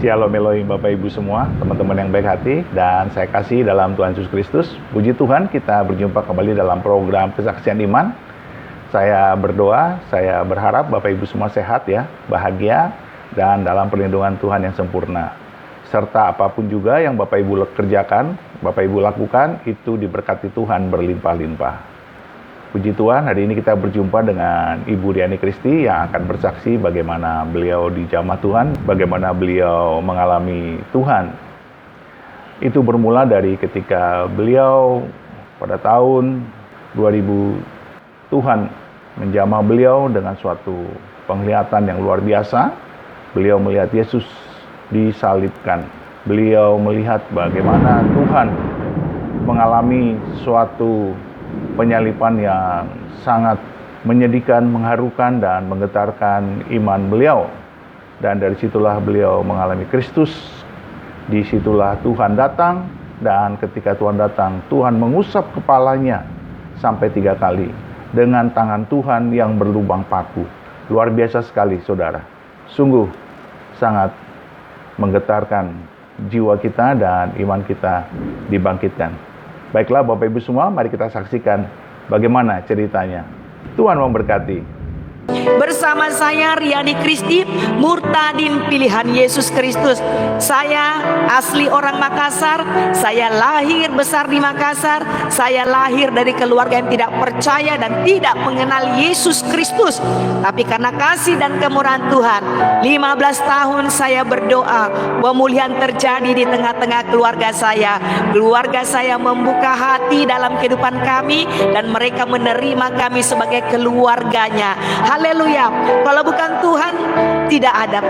Shalom Elohim Bapak Ibu semua, teman-teman yang baik hati dan saya kasih dalam Tuhan Yesus Kristus. Puji Tuhan, kita berjumpa kembali dalam program Kesaksian Iman. Saya berdoa, saya berharap Bapak Ibu semua sehat ya, bahagia dan dalam perlindungan Tuhan yang sempurna. Serta apapun juga yang Bapak Ibu kerjakan, Bapak Ibu lakukan, itu diberkati Tuhan berlimpah-limpah. Puji Tuhan, hari ini kita berjumpa dengan Ibu Riani Kristi yang akan bersaksi bagaimana beliau dijamah Tuhan, bagaimana beliau mengalami Tuhan. Itu bermula dari ketika beliau pada tahun 2000, Tuhan menjamah beliau dengan suatu penglihatan yang luar biasa. Beliau melihat Yesus disalibkan. Beliau melihat bagaimana Tuhan mengalami suatu penyalipan yang sangat menyedihkan, mengharukan, dan menggetarkan iman beliau. Dan dari situlah beliau mengalami Kristus. Disitulah Tuhan datang, dan ketika Tuhan datang, Tuhan mengusap kepalanya sampai 3 kali dengan tangan Tuhan yang berlubang paku. Luar biasa sekali, saudara. Sungguh sangat menggetarkan jiwa kita dan iman kita dibangkitkan. Baiklah Bapak Ibu semua, mari kita saksikan bagaimana ceritanya. Tuhan memberkati. Bersama saya Riani Kristi, Murtadin pilihan Yesus Kristus. Saya asli orang Makassar. Saya lahir besar di Makassar. Saya lahir dari keluarga yang tidak percaya dan tidak mengenal Yesus Kristus. Tapi karena kasih dan kemurahan Tuhan, 15 tahun saya berdoa, pemulihan terjadi di tengah-tengah keluarga saya. Keluarga saya membuka hati dalam kehidupan kami dan mereka menerima kami sebagai keluarganya. Haleluya. Kalau bukan Tuhan tidak ada.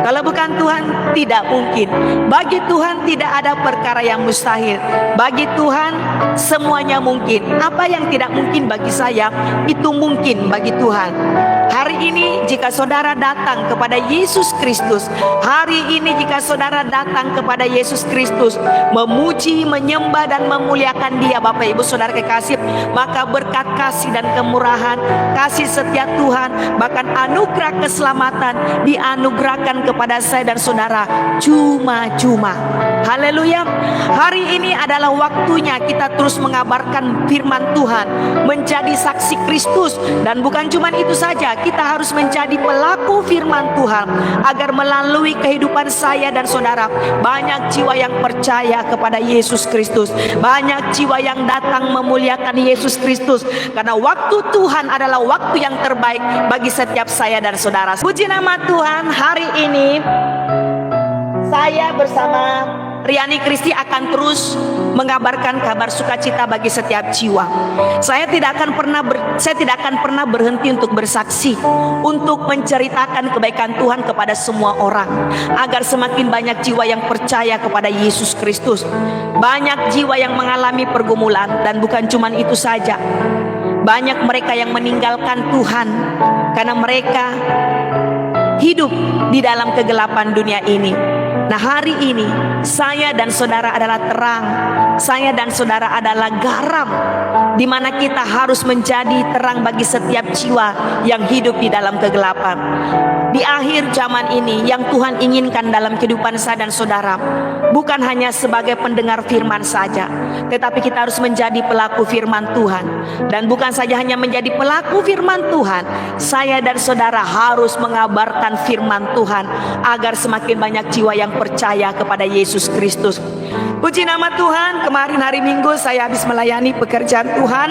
Kalau bukan Tuhan tidak mungkin. Bagi Tuhan tidak ada perkara yang mustahil. Bagi Tuhan semuanya mungkin. Apa yang tidak mungkin bagi saya, itu mungkin bagi Tuhan. Hari ini jika saudara datang kepada Yesus Kristus, hari ini jika saudara datang kepada Yesus Kristus, memuji, menyembah dan memuliakan Dia, Bapak Ibu Saudara kekasih, maka berkat kasih dan kemurahan, kasih setia Tuhan, bahkan anugerah keselamatan dianugerahkan kepada saya dan saudara cuma-cuma. Haleluya. Hari ini adalah waktunya kita terus mengabarkan firman Tuhan, menjadi saksi Kristus. Dan bukan cuma itu saja, kita harus menjadi pelaku firman Tuhan, agar melalui kehidupan saya dan saudara banyak jiwa yang percaya kepada Yesus Kristus, banyak jiwa yang datang memuliakan Yesus Kristus. Karena waktu Tuhan adalah waktu yang terbaik bagi setiap saya dan saudara. Puji nama Tuhan, hari ini saya bersama Riani Kristi akan terus mengabarkan kabar sukacita bagi setiap jiwa. Saya tidak akan pernah berhenti untuk bersaksi, untuk menceritakan kebaikan Tuhan kepada semua orang, agar semakin banyak jiwa yang percaya kepada Yesus Kristus. Banyak jiwa yang mengalami pergumulan, dan bukan cuma itu saja. Banyak mereka yang meninggalkan Tuhan karena mereka hidup di dalam kegelapan dunia ini. Nah, hari ini saya dan saudara adalah terang. Saya dan saudara adalah garam, di mana kita harus menjadi terang bagi setiap jiwa yang hidup di dalam kegelapan. Di akhir zaman ini, yang Tuhan inginkan dalam kehidupan saya dan saudara bukan hanya sebagai pendengar firman saja, tetapi kita harus menjadi pelaku firman Tuhan. Dan bukan saja hanya menjadi pelaku firman Tuhan, saya dan saudara harus mengabarkan firman Tuhan agar semakin banyak jiwa yang percaya kepada Yesus Kristus. Puji nama Tuhan. Kemarin hari Minggu saya habis melayani pekerjaan Tuhan.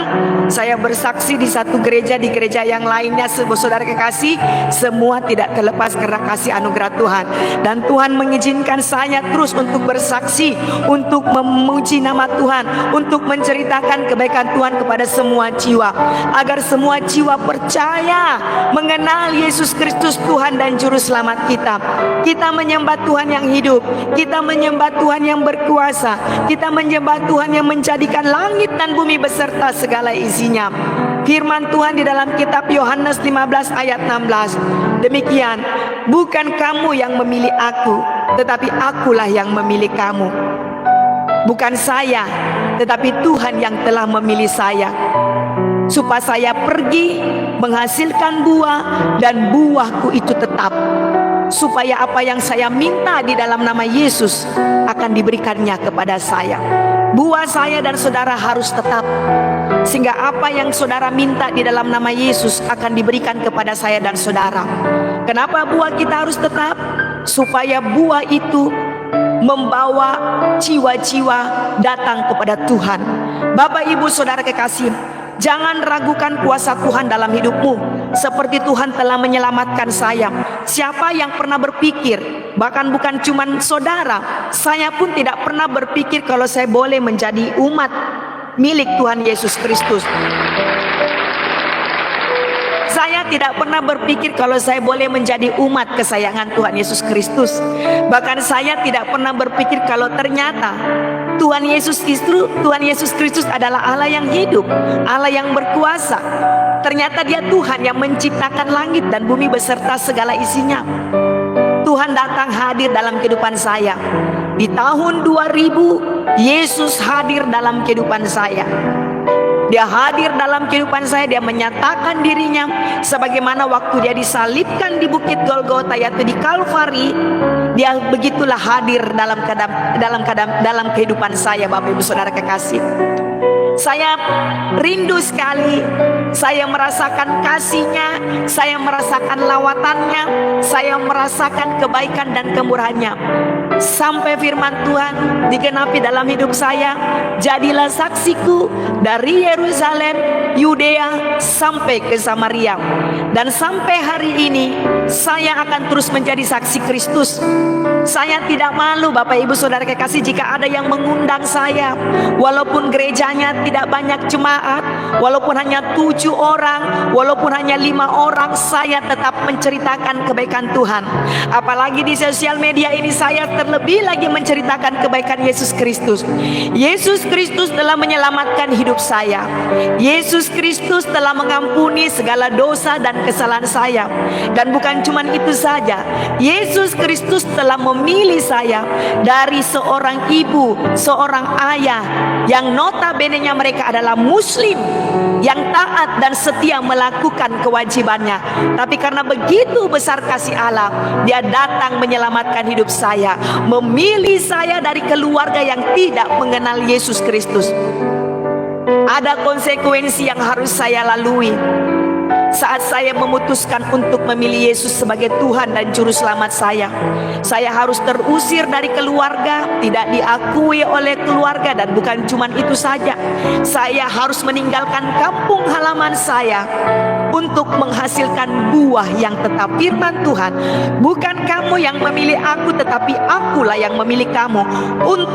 Saya bersaksi di satu gereja, di gereja yang lainnya, saudara kekasih, semua tidak terlepas karena kasih anugerah Tuhan. Dan Tuhan mengizinkan saya terus untuk bersaksi, untuk memuji nama Tuhan, untuk menceritakan kebaikan Tuhan kepada semua jiwa, agar semua jiwa percaya mengenal Yesus Kristus Tuhan dan Juru Selamat kita. Kita menyembah Tuhan yang hidup, kita menyembah Tuhan yang berkuasa, kita menyembah Tuhan yang menjadikan langit dan bumi beserta segala isinya. Firman Tuhan di dalam kitab Yohanes 15 ayat 16. Demikian, bukan kamu yang memilih aku, tetapi akulah yang memilih kamu. Bukan saya, tetapi Tuhan yang telah memilih saya, supaya saya pergi menghasilkan buah dan buahku itu tetap. supaya apa yang saya minta di dalam nama Yesus akan diberikannya kepada saya. Buah saya dan saudara harus tetap, sehingga apa yang saudara minta di dalam nama Yesus akan diberikan kepada saya dan saudara. Kenapa buah kita harus tetap? Supaya buah itu membawa jiwa-jiwa datang kepada Tuhan. Bapak, Ibu, saudara kekasih, jangan ragukan kuasa Tuhan dalam hidupmu. Seperti Tuhan telah menyelamatkan saya. Siapa yang pernah berpikir, bahkan bukan cuma saudara, saya pun tidak pernah berpikir kalau saya boleh menjadi umat milik Tuhan Yesus Kristus. Saya tidak pernah berpikir kalau saya boleh menjadi umat kesayangan Tuhan Yesus Kristus. Bahkan saya tidak pernah berpikir kalau ternyata Tuhan Yesus Kristus adalah Allah yang hidup, Allah yang berkuasa. Ternyata Dia Tuhan yang menciptakan langit dan bumi beserta segala isinya. Tuhan datang hadir dalam kehidupan saya. Di tahun 2000, Yesus hadir dalam kehidupan saya. Dia hadir dalam kehidupan saya. Dia menyatakan dirinya sebagaimana waktu Dia disalibkan di Bukit Golgota, yaitu di Kalvari. Dia begitulah hadir dalam kehidupan saya, Bapak Ibu Saudara kekasih. Saya rindu sekali. Saya merasakan kasih-Nya, saya merasakan lawatannya, saya merasakan kebaikan dan kemurahan-Nya. Sampai firman Tuhan digenapi dalam hidup saya. Jadilah saksiku dari Yerusalem, Yudea sampai ke Samaria. Dan sampai hari ini saya akan terus menjadi saksi Kristus. Saya tidak malu, Bapak Ibu Saudara kekasih, jika ada yang mengundang saya. Walaupun gerejanya tidak banyak jemaat, walaupun hanya 7 orang, walaupun hanya 5 orang, saya tetap menceritakan kebaikan Tuhan. Apalagi di sosial media ini saya terlebih lagi menceritakan kebaikan Yesus Kristus. Yesus Kristus telah menyelamatkan hidup saya. Yesus Kristus telah mengampuni segala dosa dan kesalahan saya. Dan bukan cuma itu saja, Yesus Kristus telah memilih saya dari seorang ibu, seorang ayah yang notabene-nya mereka adalah Muslim, yang taat dan setia melakukan kewajibannya. Tapi karena begitu besar kasih Allah, Dia datang menyelamatkan hidup saya, memilih saya dari keluarga yang tidak mengenal Yesus Kristus. Ada konsekuensi yang harus saya lalui saat saya memutuskan untuk memilih Yesus sebagai Tuhan dan Juru Selamat saya. Saya harus terusir dari keluarga, tidak diakui oleh keluarga. Dan bukan cuma itu saja, saya harus meninggalkan kampung halaman saya untuk menghasilkan buah yang tetap. Firman Tuhan, bukan kamu yang memilih aku, tetapi akulah yang memilih kamu.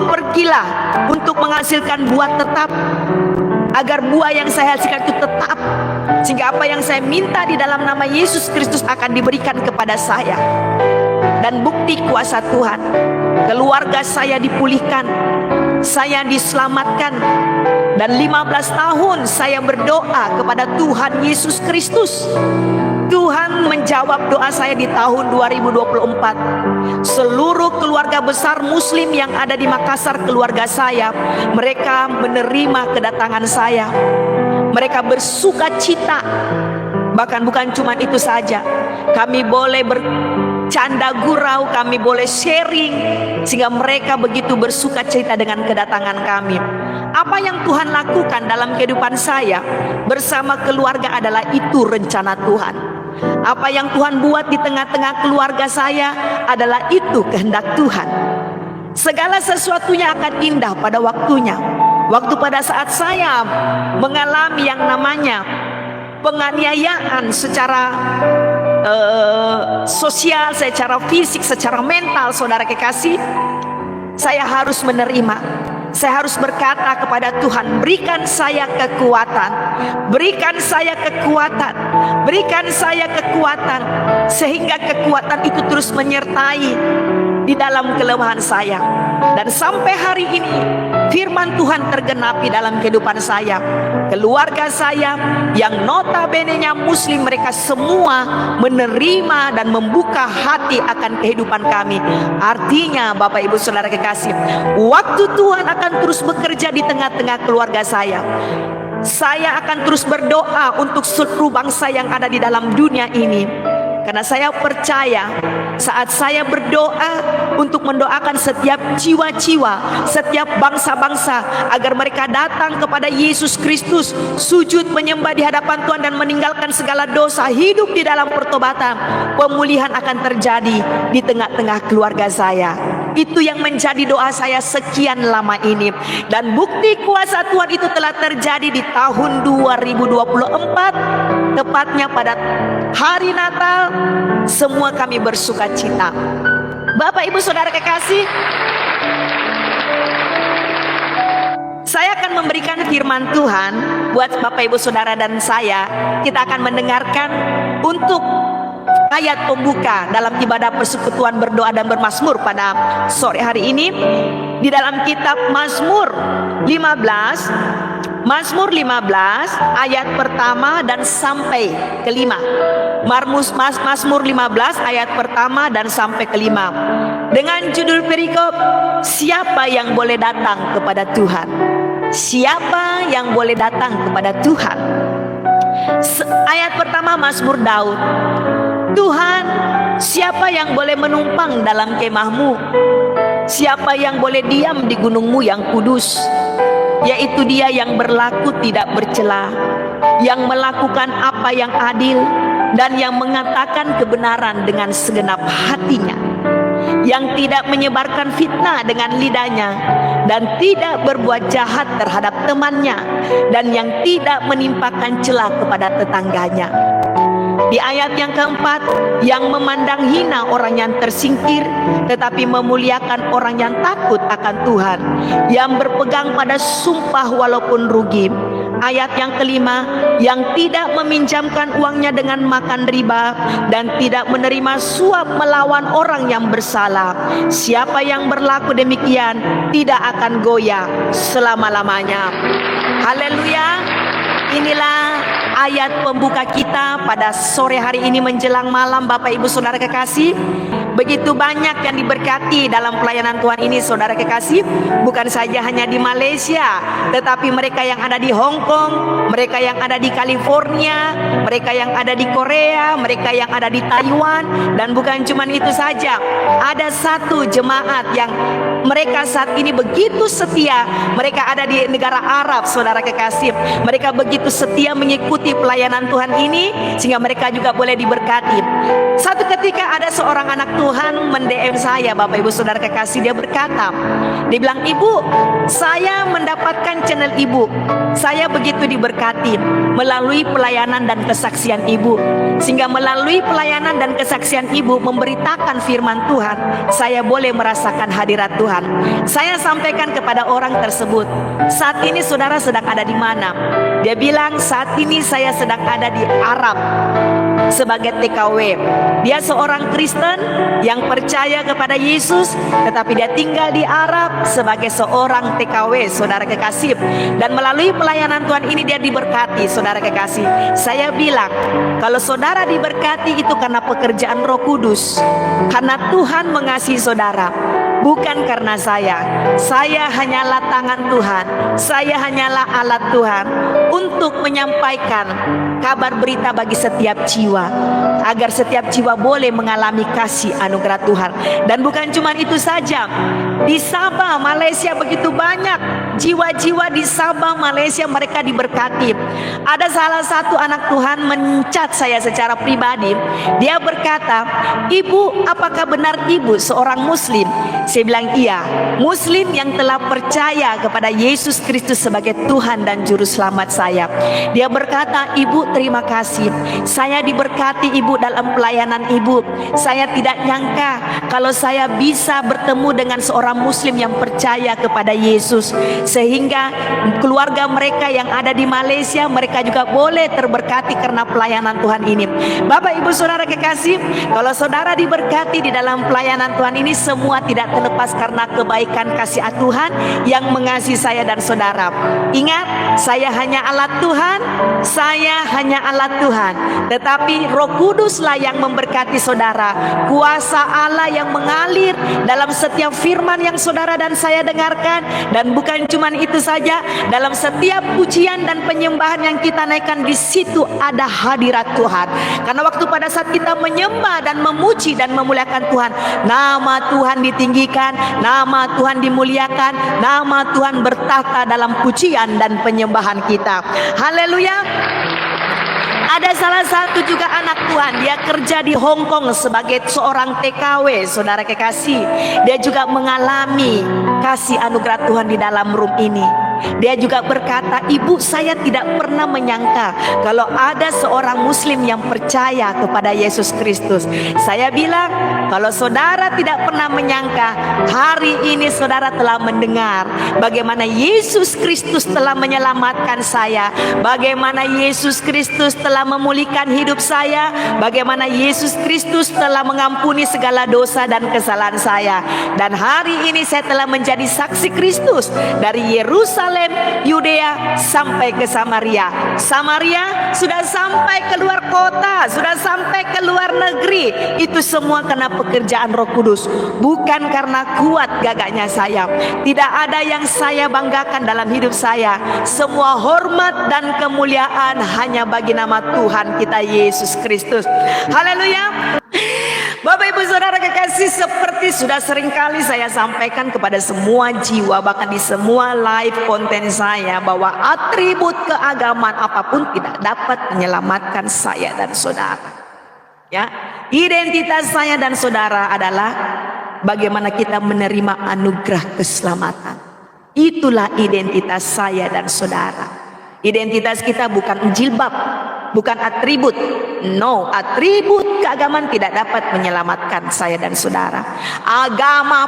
Pergilah untuk menghasilkan buah tetap, agar buah yang saya hasilkan itu tetap, sehingga apa yang saya minta di dalam nama Yesus Kristus akan diberikan kepada saya. Dan bukti kuasa Tuhan, keluarga saya dipulihkan, saya diselamatkan. Dan 15 tahun saya berdoa kepada Tuhan Yesus Kristus. Tuhan menjawab doa saya di tahun 2024. Seluruh keluarga besar Muslim yang ada di Makassar, keluarga saya, mereka menerima kedatangan saya. Mereka bersuka cita. Bahkan bukan cuma itu saja, kami boleh bercanda gurau, kami boleh sharing, sehingga mereka begitu bersuka cita dengan kedatangan kami. Apa yang Tuhan lakukan dalam kehidupan saya bersama keluarga adalah itu rencana Tuhan. Apa yang Tuhan buat di tengah-tengah keluarga saya adalah itu kehendak Tuhan. Segala sesuatunya akan indah pada waktunya. Waktu pada saat saya mengalami yang namanya penganiayaan secara sosial, secara fisik, secara mental, saudara kekasih, saya harus menerima. Saya harus berkata kepada Tuhan, berikan saya kekuatan, berikan saya kekuatan, berikan saya kekuatan, sehingga kekuatan itu terus menyertai di dalam kelemahan saya. Dan sampai hari ini firman Tuhan tergenapi dalam kehidupan saya. Keluarga saya yang notabene-nya Muslim, mereka semua menerima dan membuka hati akan kehidupan kami. Artinya Bapak Ibu Saudara kekasih, waktu Tuhan akan terus bekerja di tengah-tengah keluarga saya. Saya akan terus berdoa untuk seluruh bangsa yang ada di dalam dunia ini. Karena saya percaya saat saya berdoa untuk mendoakan setiap jiwa-jiwa, setiap bangsa-bangsa agar mereka datang kepada Yesus Kristus, sujud menyembah di hadapan Tuhan dan meninggalkan segala dosa, hidup di dalam pertobatan, pemulihan akan terjadi di tengah-tengah keluarga saya. Itu yang menjadi doa saya sekian lama ini. Dan bukti kuasa Tuhan itu telah terjadi di tahun 2024, tepatnya pada hari Natal. Semua kami bersuka cita. Bapak Ibu Saudara kekasih, saya akan memberikan firman Tuhan buat Bapak Ibu Saudara dan saya. Kita akan mendengarkan untuk ayat pembuka dalam ibadah persekutuan berdoa dan bermazmur pada sore hari ini di dalam kitab Mazmur 15 ayat pertama dan sampai kelima. Mazmur 15 ayat pertama dan sampai kelima dengan judul perikop, siapa yang boleh datang kepada Tuhan? Siapa yang boleh datang kepada Tuhan? Ayat pertama Mazmur Daud. Tuhan, siapa yang boleh menumpang dalam kemahmu? Siapa yang boleh diam di gunungmu yang kudus? Yaitu dia yang berlaku tidak bercela, yang melakukan apa yang adil, dan yang mengatakan kebenaran dengan segenap hatinya, yang tidak menyebarkan fitnah dengan lidahnya, dan tidak berbuat jahat terhadap temannya, dan yang tidak menimpakan celah kepada tetangganya. Di ayat yang keempat, yang memandang hina orang yang tersingkir, tetapi memuliakan orang yang takut akan Tuhan, yang berpegang pada sumpah walaupun rugi. Ayat yang kelima, yang tidak meminjamkan uangnya dengan makan riba, dan tidak menerima suap melawan orang yang bersalah. Siapa yang berlaku demikian tidak akan goyah selama-lamanya. Haleluya. Inilah ayat pembuka kita pada sore hari ini menjelang malam, Bapak Ibu Saudara kekasih. Begitu banyak yang diberkati dalam pelayanan Tuhan ini, saudara kekasih. Bukan saja hanya di Malaysia, tetapi mereka yang ada di Hong Kong, mereka yang ada di California, mereka yang ada di Korea, mereka yang ada di Taiwan. Dan bukan cuma itu saja, ada satu jemaat yang mereka saat ini begitu setia. Mereka ada di negara Arab, saudara kekasih. Mereka begitu setia mengikuti pelayanan Tuhan ini, sehingga mereka juga boleh diberkati. Satu ketika ada seorang anak Tuhan mendm saya, Bapak Ibu Saudara kekasih. Dia berkata, dia bilang, "Ibu, saya mendapatkan channel Ibu. Saya begitu diberkati melalui pelayanan dan kesaksian Ibu. Sehingga melalui pelayanan dan kesaksian Ibu memberitakan firman Tuhan, saya boleh merasakan hadirat Tuhan." Saya sampaikan kepada orang tersebut, "Saat ini saudara sedang ada di mana?" Dia bilang, "Saat ini saya sedang ada di Arab sebagai TKW." Dia seorang Kristen yang percaya kepada Yesus, tetapi dia tinggal di Arab sebagai seorang TKW, saudara kekasih. Dan melalui pelayanan Tuhan ini dia diberkati, saudara kekasih. Saya bilang, kalau saudara diberkati itu karena pekerjaan Roh Kudus, karena Tuhan mengasihi saudara, bukan karena saya. Saya hanyalah tangan Tuhan, saya hanyalah alat Tuhan untuk menyampaikan kabar berita bagi setiap jiwa, agar setiap jiwa boleh mengalami kasih anugerah Tuhan. Dan bukan cuma itu saja, di Sabah, Malaysia begitu banyak jiwa-jiwa di Sabah, Malaysia, mereka diberkati. Ada salah satu anak Tuhan mencat saya secara pribadi. Dia berkata, "Ibu, apakah benar Ibu seorang Muslim?" Saya bilang, "Iya, Muslim yang telah percaya kepada Yesus Kristus sebagai Tuhan dan Juru Selamat saya." Dia berkata, "Ibu, terima kasih. Saya diberkati Ibu dalam pelayanan Ibu. Saya tidak nyangka kalau saya bisa bertemu dengan seorang Muslim yang percaya kepada Yesus. Sehingga keluarga mereka yang ada di Malaysia, mereka juga boleh terberkati karena pelayanan Tuhan ini." Bapak Ibu Saudara kekasih, kalau saudara diberkati di dalam pelayanan Tuhan ini, semua tidak terlepas karena kebaikan kasih Tuhan yang mengasihi saya dan saudara. Ingat, saya hanya alat Tuhan, saya hanya alat Tuhan. Tetapi Roh Kuduslah yang memberkati saudara. Kuasa Allah yang mengalir dalam setiap firman yang saudara dan saya dengarkan. Dan bukan cuma itu saja, dalam setiap pujian dan penyembahan yang kita naikkan, di situ ada hadirat Tuhan. Karena waktu pada saat kita menyembah dan memuji dan memuliakan Tuhan, nama Tuhan ditinggikan, nama Tuhan dimuliakan, nama Tuhan bertahta dalam pujian dan penyembahan kita. Haleluya. Ada salah satu juga anak Tuhan, dia kerja di Hong Kong sebagai seorang TKW, saudara kekasih. Dia juga mengalami kasih anugerah Tuhan di dalam room ini. Dia juga berkata, ibu, saya tidak pernah menyangka kalau ada seorang muslim yang percaya kepada Yesus Kristus. Saya bilang, kalau saudara tidak pernah menyangka, hari ini saudara telah mendengar bagaimana Yesus Kristus telah menyelamatkan saya, bagaimana Yesus Kristus telah memulihkan hidup saya, bagaimana Yesus Kristus telah mengampuni segala dosa dan kesalahan saya. Dan hari ini saya telah menjadi saksi Kristus dari Yerusalem, Yudea sampai ke Samaria. Samaria sudah sampai keluar kota, sudah sampai ke luar negeri. Itu semua karena pekerjaan Roh Kudus, bukan karena kuat gagahnya saya. Tidak ada yang saya banggakan dalam hidup saya. Semua hormat dan kemuliaan hanya bagi nama Tuhan kita Yesus Kristus. Haleluya. Bapak Ibu Saudara kekasih, seperti sudah seringkali saya sampaikan kepada semua jiwa, bahkan di semua live konten saya, bahwa atribut keagamaan apapun tidak dapat menyelamatkan saya dan saudara. Ya, identitas saya dan saudara adalah bagaimana kita menerima anugerah keselamatan. Itulah identitas saya dan saudara. Identitas kita bukan jilbab, bukan atribut. No, atribut keagamaan tidak dapat menyelamatkan saya dan saudara. Agama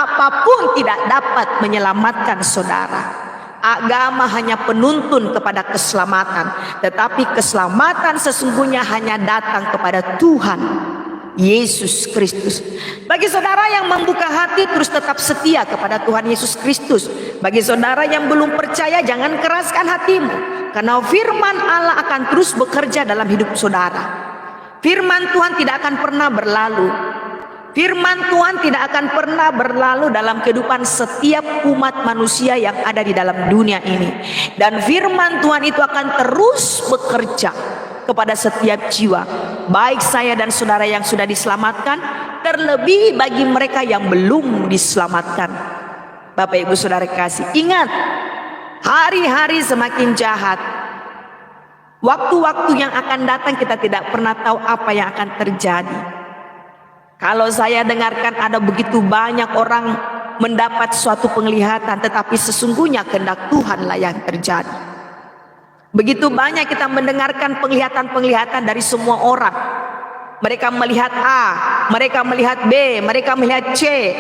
apapun tidak dapat menyelamatkan saudara. Agama hanya penuntun kepada keselamatan, tetapi keselamatan sesungguhnya hanya datang kepada Tuhan Yesus Kristus. Bagi saudara yang membuka hati, terus tetap setia kepada Tuhan Yesus Kristus. Bagi saudara yang belum percaya, jangan keraskan hatimu, karena firman Allah akan terus bekerja dalam hidup saudara. Firman Tuhan tidak akan pernah berlalu. Firman Tuhan tidak akan pernah berlalu dalam kehidupan setiap umat manusia yang ada di dalam dunia ini. Dan firman Tuhan itu akan terus bekerja kepada setiap jiwa, baik saya dan saudara yang sudah diselamatkan, terlebih bagi mereka yang belum diselamatkan. Bapak Ibu Saudara kasih, ingat, hari-hari semakin jahat. Waktu-waktu yang akan datang kita tidak pernah tahu apa yang akan terjadi. Kalau saya dengarkan ada begitu banyak orang mendapat suatu penglihatan, tetapi sesungguhnya kehendak Tuhanlah yang terjadi. Begitu banyak kita mendengarkan penglihatan-penglihatan dari semua orang. Mereka melihat A, mereka melihat B, mereka melihat C.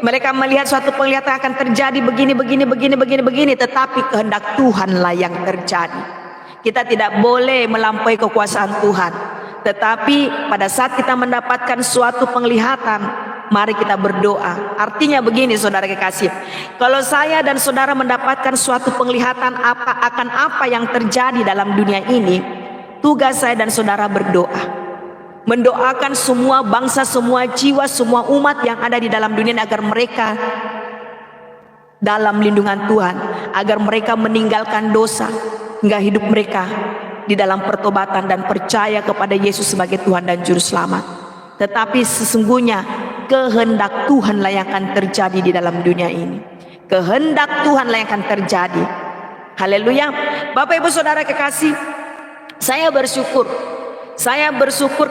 Mereka melihat suatu penglihatan akan terjadi begini, tetapi kehendak Tuhanlah yang terjadi. Kita tidak boleh melampaui kekuasaan Tuhan. Tetapi pada saat kita mendapatkan suatu penglihatan, mari kita berdoa. Artinya begini saudara kekasih, kalau saya dan saudara mendapatkan suatu penglihatan akan apa yang terjadi dalam dunia ini, tugas saya dan saudara berdoa. Mendoakan semua bangsa, semua jiwa, semua umat yang ada di dalam dunia agar mereka dalam lindungan Tuhan, agar mereka meninggalkan dosa hingga hidup mereka di dalam pertobatan dan percaya kepada Yesus sebagai Tuhan dan Juru Selamat. Tetapi sesungguhnya kehendak Tuhanlah yang akan terjadi di dalam dunia ini. Kehendak Tuhanlah yang akan terjadi. Haleluya. Bapak Ibu Saudara kekasih, saya bersyukur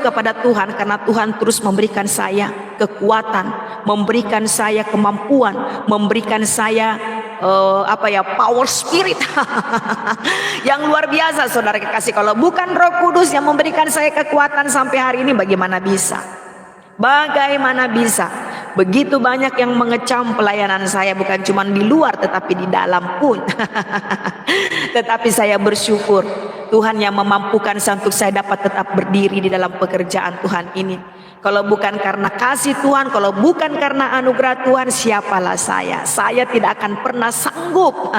kepada Tuhan karena Tuhan terus memberikan saya kekuatan, memberikan saya kemampuan, memberikan saya power spirit yang luar biasa saudara kekasih. Kalau bukan Roh Kudus yang memberikan saya kekuatan sampai hari ini, bagaimana bisa? Bagaimana bisa? Begitu banyak yang mengecam pelayanan saya, bukan cuma di luar tetapi di dalam pun. Tetapi saya bersyukur Tuhan yang memampukan saya untuk saya dapat tetap berdiri di dalam pekerjaan Tuhan ini. Kalau bukan karena kasih Tuhan, kalau bukan karena anugerah Tuhan, siapalah saya? Saya tidak akan pernah sanggup.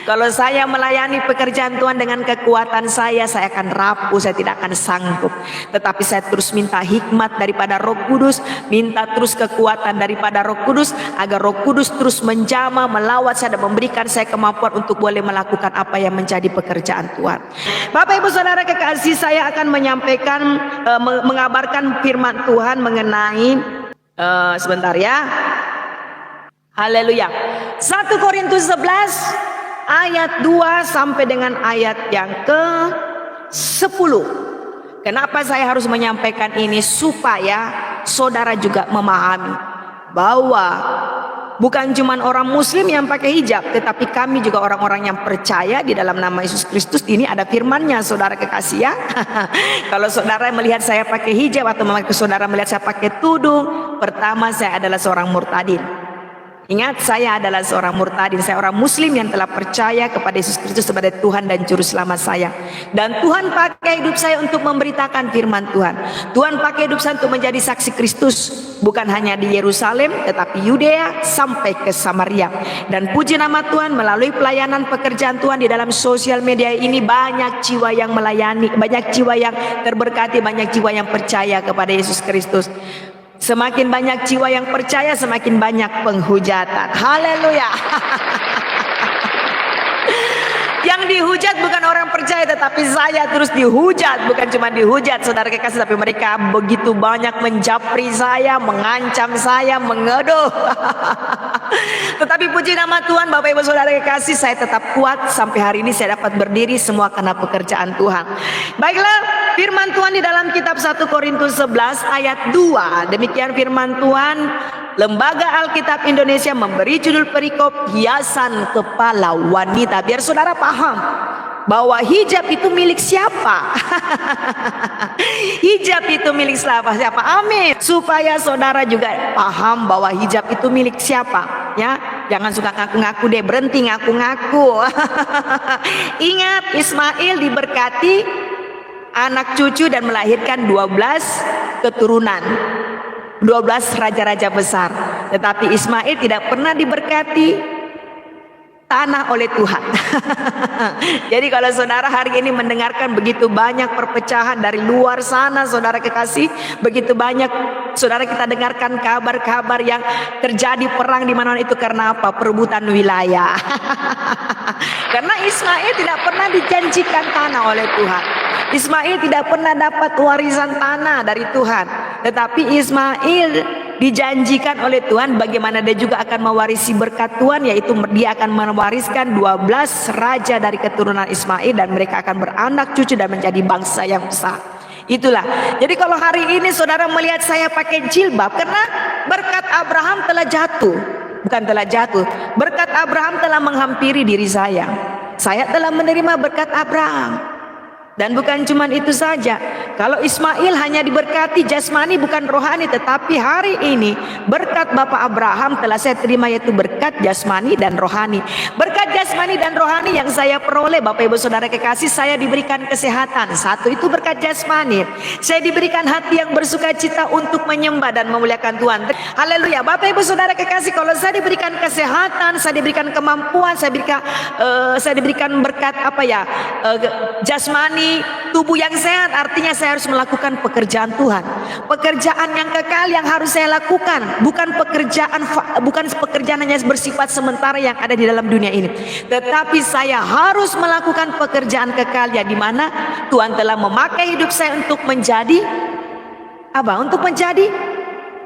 Kalau saya melayani pekerjaan Tuhan dengan kekuatan saya akan rapuh, saya tidak akan sanggup. Tetapi saya terus minta hikmat daripada Roh Kudus, minta terus kekuatan daripada Roh Kudus, agar Roh Kudus terus menjamah, melawat saya dan memberikan saya kemampuan untuk boleh melakukan apa yang menjadi pekerjaan Tuhan. Bapak Ibu Saudara kekasih, saya akan menyampaikan, mengabarkan firman Tuhan mengenai sebentar ya. Haleluya. 1 Korintus 11 ayat 2 sampai dengan ayat yang ke-10. Kenapa saya harus menyampaikan ini? Supaya saudara juga memahami bahwa bukan cuma orang muslim yang pakai hijab, tetapi kami juga orang-orang yang percaya di dalam nama Yesus Kristus. Ini ada firman-Nya, saudara kekasih ya. Kalau saudara melihat saya pakai hijab atau saudara melihat saya pakai tudung, pertama saya adalah seorang murtadin. Ingat, saya adalah seorang murtadin. Saya orang muslim yang telah percaya kepada Yesus Kristus sebagai Tuhan dan Juru Selamat saya. Dan Tuhan pakai hidup saya untuk memberitakan firman Tuhan. Tuhan pakai hidup saya untuk menjadi saksi Kristus, bukan hanya di Yerusalem, tetapi Yudea sampai ke Samaria. Dan puji nama Tuhan, melalui pelayanan pekerjaan Tuhan di dalam sosial media ini, banyak jiwa yang melayani, banyak jiwa yang terberkati, banyak jiwa yang percaya kepada Yesus Kristus. Semakin banyak jiwa yang percaya, semakin banyak penghujatan. Haleluya. Yang dihujat bukan orang percaya, tetapi saya terus dihujat. Bukan cuma dihujat, saudara kekasih, tapi mereka begitu banyak menjapri saya, mengancam saya, mengeduh. Tetapi puji nama Tuhan, Bapak Ibu Saudara kekasih, saya tetap kuat. Sampai hari ini saya dapat berdiri, semua karena pekerjaan Tuhan. Baiklah, firman Tuhan di dalam kitab 1 Korintus 11 ayat 2. Demikian firman Tuhan. Lembaga Alkitab Indonesia memberi judul perikop hiasan kepala wanita. Biar saudara paham bahwa hijab itu milik siapa. Hijab itu milik siapa? Amin. Supaya saudara juga paham bahwa hijab itu milik siapa. Ya, jangan suka ngaku-ngaku deh, berhenti ngaku-ngaku. Ingat, Ismail diberkati anak cucu dan melahirkan 12 keturunan. 12 raja-raja besar. Tetapi Ismail tidak pernah diberkati tanah oleh Tuhan. Jadi kalau saudara hari ini mendengarkan begitu banyak perpecahan dari luar sana, saudara kekasih, begitu banyak saudara kita dengarkan kabar-kabar yang terjadi perang di mana itu, karena apa? Perebutan wilayah. Karena Ismail tidak pernah dijanjikan tanah oleh Tuhan. Ismail tidak pernah dapat warisan tanah dari Tuhan. Tetapi Ismail dijanjikan oleh Tuhan bagaimana dia juga akan mewarisi berkat Tuhan, yaitu dia akan mewariskan 12 raja dari keturunan Ismail, dan mereka akan beranak cucu dan menjadi bangsa yang besar. Itulah. Jadi kalau hari ini saudara melihat saya pakai jilbab, karena berkat Abraham telah jatuh. Bukan telah jatuh, berkat Abraham telah menghampiri diri saya. Saya telah menerima berkat Abraham. Dan bukan cuma itu saja. Kalau Ismail hanya diberkati jasmani bukan rohani, tetapi hari ini berkat Bapak Abraham telah saya terima, yaitu berkat jasmani dan rohani. Berkat jasmani dan rohani yang saya peroleh, Bapak Ibu Saudara kekasih, saya diberikan kesehatan. Satu itu berkat jasmani. Saya diberikan hati yang bersuka cita untuk menyembah dan memuliakan Tuhan. Haleluya. Bapak Ibu Saudara kekasih, kalau saya diberikan kesehatan, saya diberikan kemampuan, saya diberikan berkat jasmani, tubuh yang sehat, artinya saya harus melakukan pekerjaan Tuhan, pekerjaan yang kekal yang harus saya lakukan, bukan pekerjaan hanya bersifat sementara yang ada di dalam dunia ini, tetapi saya harus melakukan pekerjaan kekal yang dimana Tuhan telah memakai hidup saya untuk menjadi untuk menjadi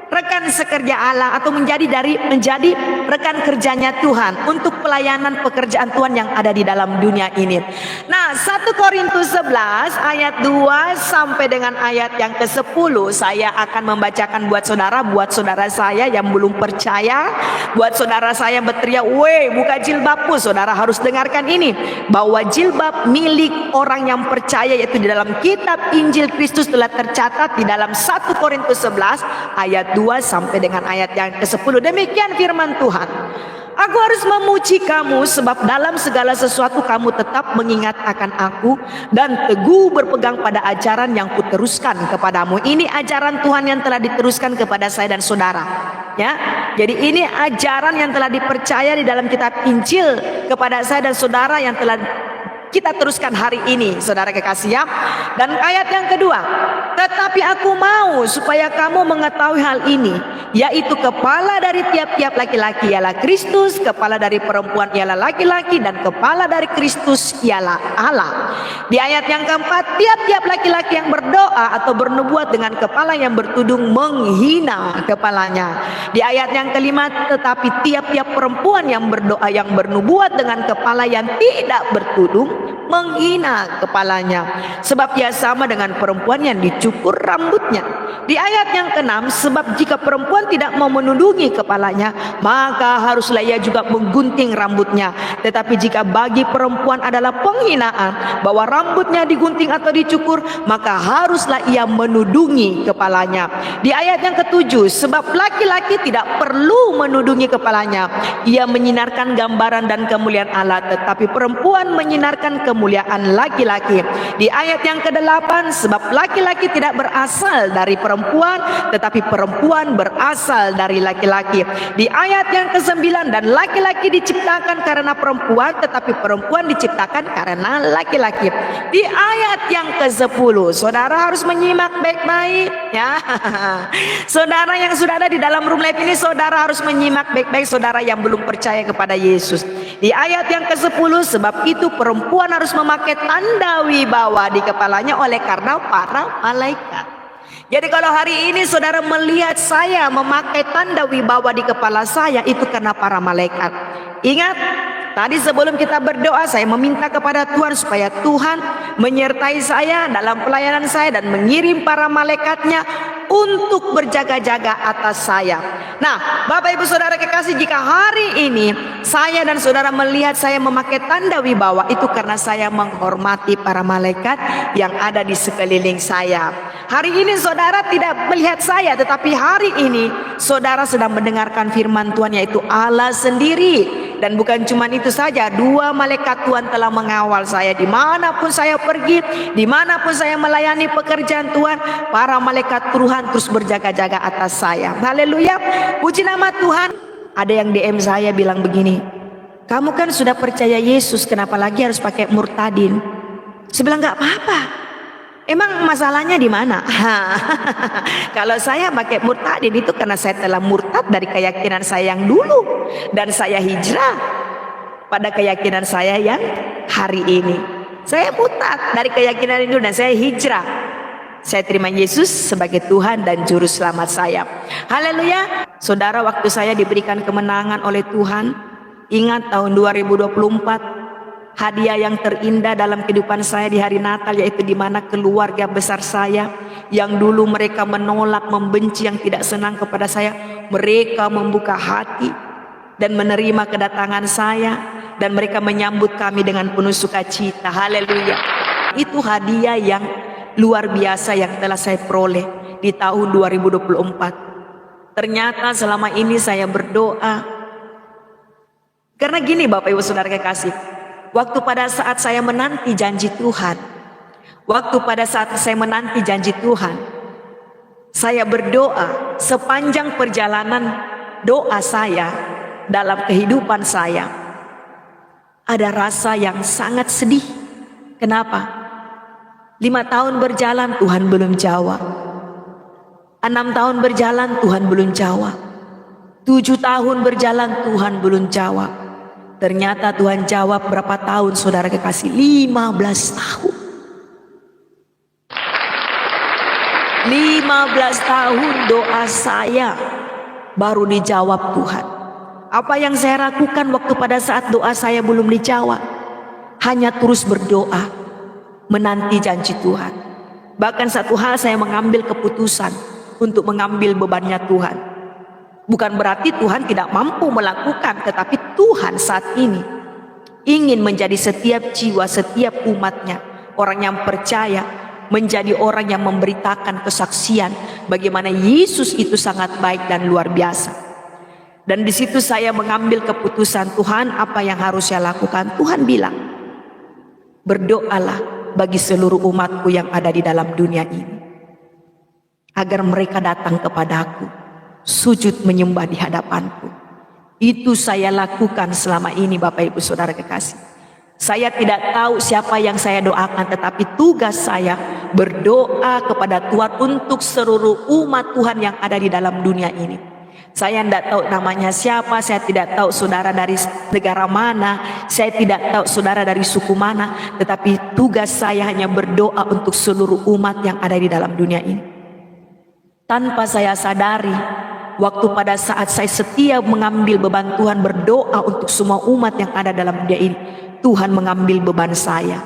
rekan sekerja Allah, atau menjadi rekan kerjanya Tuhan untuk pelayanan pekerjaan Tuhan yang ada di dalam dunia ini. Nah, 1 Korintus 11 ayat 2 sampai dengan ayat yang ke-10 saya akan membacakan buat saudara saya yang belum percaya, buat saudara saya berteriak, "Weh, buka jilbabmu." Saudara harus dengarkan ini, bahwa jilbab milik orang yang percaya, yaitu di dalam kitab Injil Kristus telah tercatat di dalam 1 Korintus 11 ayat 2 sampai dengan ayat yang ke-10. Demikian firman Tuhan. Aku harus memuji kamu sebab dalam segala sesuatu kamu tetap mengingat akan aku dan teguh berpegang pada ajaran yang kuteruskan kepadamu. Ini ajaran Tuhan yang telah diteruskan kepada saya dan saudara. Ya, jadi ini ajaran yang telah dipercaya di dalam kitab Injil kepada saya dan saudara yang telah kita teruskan hari ini, saudara kekasih ya. Dan ayat yang kedua, tetapi aku mau supaya kamu mengetahui hal ini, yaitu kepala dari tiap-tiap laki-laki ialah Kristus, kepala dari perempuan ialah laki-laki, dan kepala dari Kristus ialah Allah. Di ayat yang keempat, tiap-tiap laki-laki yang berdoa atau bernubuat dengan kepala yang bertudung menghina kepalanya. Di ayat yang kelima, tetapi tiap-tiap perempuan yang berdoa yang bernubuat dengan kepala yang tidak bertudung menghina kepalanya, sebab ia sama dengan perempuan yang dicukur rambutnya. Di ayat yang keenam, sebab jika perempuan tidak mau menundungi kepalanya, maka haruslah ia juga menggunting rambutnya. Tetapi jika bagi perempuan adalah penghinaan bahwa rambutnya digunting atau dicukur, maka haruslah ia menundungi kepalanya. Di ayat yang ketujuh, sebab laki-laki tidak perlu menundungi kepalanya, ia menyinarkan gambaran dan kemuliaan Allah, tetapi perempuan menyinarkan kemuliaan laki-laki. Di ayat yang ke-8, sebab laki-laki tidak berasal dari perempuan, tetapi perempuan berasal dari laki-laki. Di ayat yang ke-9, dan laki-laki diciptakan karena perempuan, tetapi perempuan diciptakan karena laki-laki. Di ayat yang ke-10, saudara harus menyimak baik-baik ya. Saudara yang sudah ada di dalam room live ini, saudara harus menyimak baik-baik, saudara yang belum percaya kepada Yesus. Di ayat yang ke-10, sebab itu perempuan harus memakai tanda wibawa di kepalanya oleh karena para malaikat. Jadi kalau hari ini saudara melihat saya memakai tanda wibawa di kepala saya, itu karena para malaikat. Ingat, tadi sebelum kita berdoa, saya meminta kepada Tuhan supaya Tuhan menyertai saya dalam pelayanan saya dan mengirim para malaikatnya untuk berjaga-jaga atas saya. Nah, Bapak Ibu Saudara kekasih, jika hari ini saya dan saudara melihat saya memakai tanda wibawa, itu karena saya menghormati para malaikat yang ada di sekeliling saya. Hari ini saudara tidak melihat saya, tetapi hari ini saudara sedang mendengarkan firman Tuhan, yaitu Allah sendiri. Dan bukan cuma itu saja, 2 malaikat Tuhan telah mengawal saya dimanapun saya pergi, dimanapun saya melayani pekerjaan Tuhan. Para malaikat Tuhan terus berjaga-jaga atas saya. Haleluya, puji nama Tuhan. Ada yang DM saya bilang begini, kamu kan sudah percaya Yesus, kenapa lagi harus pakai murtadin? Saya bilang gak apa-apa. Emang masalahnya di mana? Kalau saya pakai murtadin itu karena saya telah murtad dari keyakinan saya yang dulu, dan saya hijrah pada keyakinan saya yang hari ini. Saya murtad dari keyakinan itu dan saya hijrah. Saya terima Yesus sebagai Tuhan dan Juru Selamat saya. Haleluya. Saudara, waktu saya diberikan kemenangan oleh Tuhan, ingat tahun 2024, hadiah yang terindah dalam kehidupan saya di hari Natal, yaitu di mana keluarga besar saya yang dulu mereka menolak, membenci, yang tidak senang kepada saya, mereka membuka hati dan menerima kedatangan saya, dan mereka menyambut kami dengan penuh sukacita. Haleluya. Itu hadiah yang luar biasa yang telah saya peroleh di tahun 2024. Ternyata selama ini saya berdoa, karena gini Bapak Ibu Saudara kekasih, waktu pada saat saya menanti janji Tuhan, saya berdoa sepanjang perjalanan doa saya dalam kehidupan saya. Ada rasa yang sangat sedih. Kenapa? 5 tahun berjalan Tuhan belum jawab. 6 tahun berjalan Tuhan belum jawab. 7 tahun berjalan Tuhan belum jawab. Ternyata Tuhan jawab berapa tahun saudara kekasih? 15 tahun. 15 tahun doa saya baru dijawab Tuhan. Apa yang saya lakukan waktu pada saat doa saya belum dijawab? Hanya terus berdoa, menanti janji Tuhan. Bahkan satu hal, saya mengambil keputusan untuk mengambil bebannya Tuhan. Bukan berarti Tuhan tidak mampu melakukan, tetapi Tuhan saat ini ingin menjadi setiap jiwa, setiap umatnya, orang yang percaya, menjadi orang yang memberitakan kesaksian bagaimana Yesus itu sangat baik dan luar biasa. Dan di situ saya mengambil keputusan, Tuhan apa yang harus saya lakukan? Tuhan bilang, berdoalah bagi seluruh umatku yang ada di dalam dunia ini, agar mereka datang kepadaku, sujud menyembah di hadapanku. Itu saya lakukan selama ini Bapak Ibu Saudara kekasih. Saya tidak tahu siapa yang saya doakan, tetapi tugas saya berdoa kepada Tuhan untuk seluruh umat Tuhan yang ada di dalam dunia ini. Saya tidak tahu namanya siapa, saya tidak tahu saudara dari negara mana, saya tidak tahu saudara dari suku mana, tetapi tugas saya hanya berdoa untuk seluruh umat yang ada di dalam dunia ini. Tanpa saya sadari, waktu pada saat saya setia mengambil beban Tuhan, berdoa untuk semua umat yang ada dalam dunia ini, Tuhan mengambil beban saya.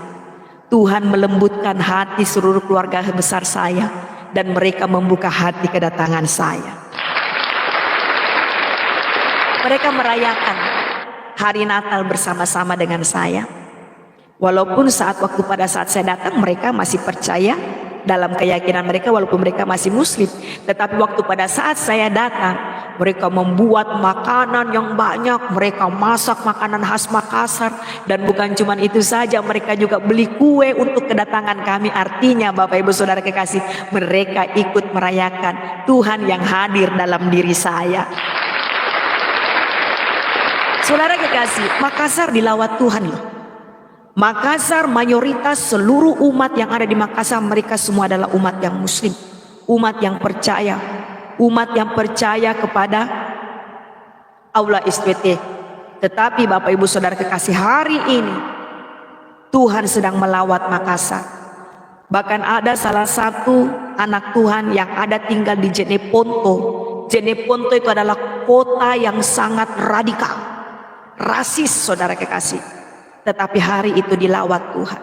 Tuhan melembutkan hati seluruh keluarga besar saya, dan mereka membuka hati kedatangan saya. Mereka merayakan hari Natal bersama-sama dengan saya. Walaupun waktu pada saat saya datang mereka masih percaya dalam keyakinan mereka, walaupun mereka masih muslim. Tetapi waktu pada saat saya datang, mereka membuat makanan yang banyak, mereka masak makanan khas Makassar. Dan bukan cuma itu saja, mereka juga beli kue untuk kedatangan kami. Artinya Bapak Ibu Saudara kekasih, mereka ikut merayakan Tuhan yang hadir dalam diri saya. Saudara kekasih, Makassar dilawat Tuhan loh. Makassar mayoritas seluruh umat yang ada di Makassar, mereka semua adalah umat yang muslim, umat yang percaya kepada Allah SWT. Tetapi Bapak Ibu Saudara kekasih, hari ini Tuhan sedang melawat Makassar. Bahkan ada salah satu anak Tuhan yang ada tinggal di Jeneponto. Jeneponto itu adalah kota yang sangat radikal, rasis saudara kekasih, tetapi hari itu dilawat Tuhan,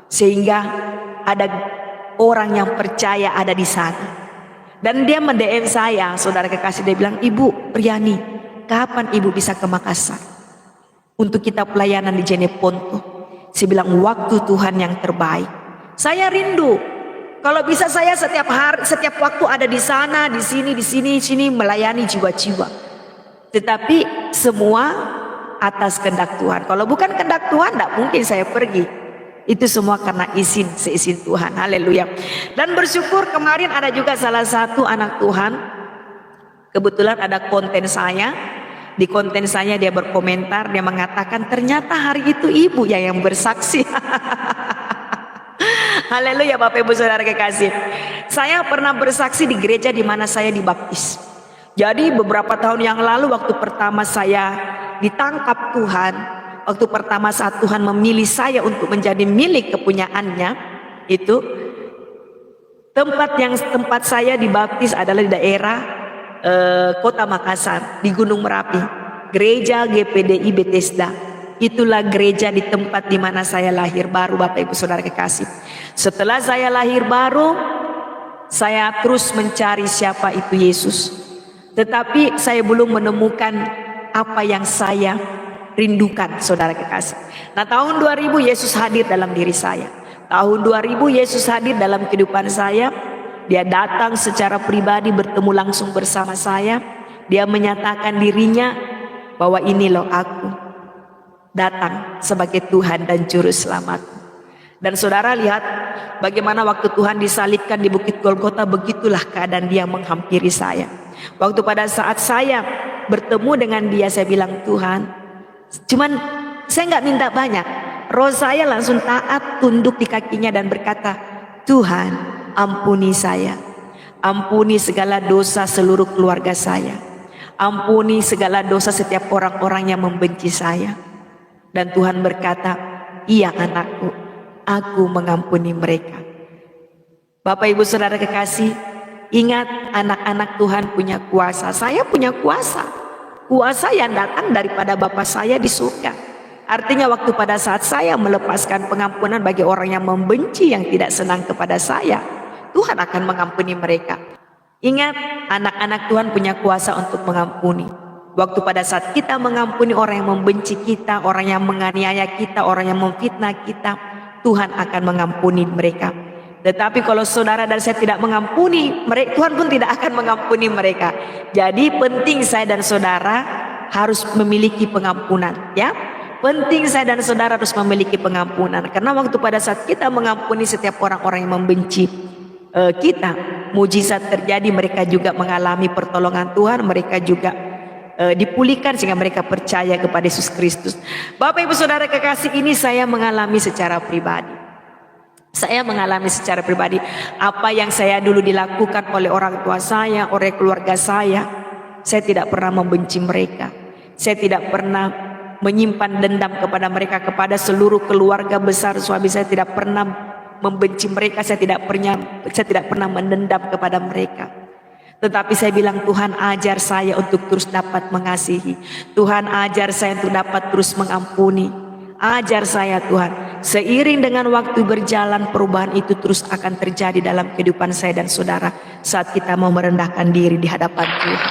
sehingga ada orang yang percaya ada di sana. Dan dia mendm saya, saudara kekasih, dia bilang, Ibu Riani, kapan Ibu bisa ke Makassar untuk kita pelayanan di Jeneponto? Saya bilang, waktu Tuhan yang terbaik. Saya rindu, kalau bisa saya setiap hari, setiap waktu ada di sana, di sini melayani jiwa-jiwa. Tetapi semua atas kehendak Tuhan. Kalau bukan kehendak Tuhan, tidak mungkin saya pergi. Itu semua karena seizin Tuhan. Haleluya. Dan bersyukur kemarin ada juga salah satu anak Tuhan, kebetulan ada konten saya. Di konten saya dia berkomentar, dia mengatakan ternyata hari itu ibu yang bersaksi. Haleluya Bapak Ibu Saudara kekasih. Saya pernah bersaksi di gereja di mana saya dibaptis. Jadi beberapa tahun yang lalu, waktu pertama saya ditangkap Tuhan, waktu pertama saat Tuhan memilih saya untuk menjadi milik kepunyaannya, itu tempat saya dibaptis adalah di daerah kota Makassar, di Gunung Merapi, gereja GPDI Bethesda. Itulah gereja di tempat di mana saya lahir baru Bapak Ibu Saudara kekasih. Setelah saya lahir baru, saya terus mencari siapa itu Yesus, tetapi saya belum menemukan apa yang saya rindukan saudara kekasih. Nah, tahun 2000 Yesus hadir dalam diri saya. Tahun 2000 Yesus hadir dalam kehidupan saya. Dia datang secara pribadi, bertemu langsung bersama saya. Dia menyatakan dirinya bahwa ini loh aku datang sebagai Tuhan dan Juru Selamat. Dan saudara lihat bagaimana waktu Tuhan disalibkan di Bukit Golgota, begitulah keadaan dia menghampiri saya. Waktu pada saat saya bertemu dengan dia, saya bilang, Tuhan, cuman saya nggak minta banyak. Roh saya langsung taat, tunduk di kakinya dan berkata, Tuhan, ampuni saya, ampuni segala dosa seluruh keluarga saya, ampuni segala dosa setiap orang-orang yang membenci saya. Dan Tuhan berkata, iya anakku, aku mengampuni mereka. Bapak Ibu Saudara kekasih, ingat, anak-anak Tuhan punya kuasa. Saya punya kuasa, kuasa yang datang daripada Bapa saya di surga. Artinya waktu pada saat saya melepaskan pengampunan bagi orang yang membenci, yang tidak senang kepada saya, Tuhan akan mengampuni mereka. Ingat, anak-anak Tuhan punya kuasa untuk mengampuni. Waktu pada saat kita mengampuni orang yang membenci kita, orang yang menganiaya kita, orang yang memfitnah kita, Tuhan akan mengampuni mereka. Tetapi kalau saudara dan saya tidak mengampuni mereka, Tuhan pun tidak akan mengampuni mereka. Jadi penting saya dan saudara harus memiliki pengampunan, ya. Penting saya dan saudara harus memiliki pengampunan, karena waktu pada saat kita mengampuni setiap orang-orang yang membenci kita, mujizat terjadi, mereka juga mengalami pertolongan Tuhan, mereka juga dipulihkan sehingga mereka percaya kepada Yesus Kristus. Bapak Ibu Saudara kekasih, ini saya mengalami secara pribadi. Saya mengalami secara pribadi apa yang saya dulu dilakukan oleh orang tua saya, oleh keluarga saya. Saya tidak pernah membenci mereka. Saya tidak pernah menyimpan dendam kepada mereka, kepada seluruh keluarga besar suami saya tidak pernah membenci mereka. Saya tidak pernah mendendam kepada mereka. Tetapi saya bilang, Tuhan ajar saya untuk terus dapat mengasihi. Tuhan ajar saya untuk dapat terus mengampuni. Ajar saya Tuhan. Seiring dengan waktu berjalan, perubahan itu terus akan terjadi dalam kehidupan saya dan saudara saat kita mau merendahkan diri di hadapan Tuhan.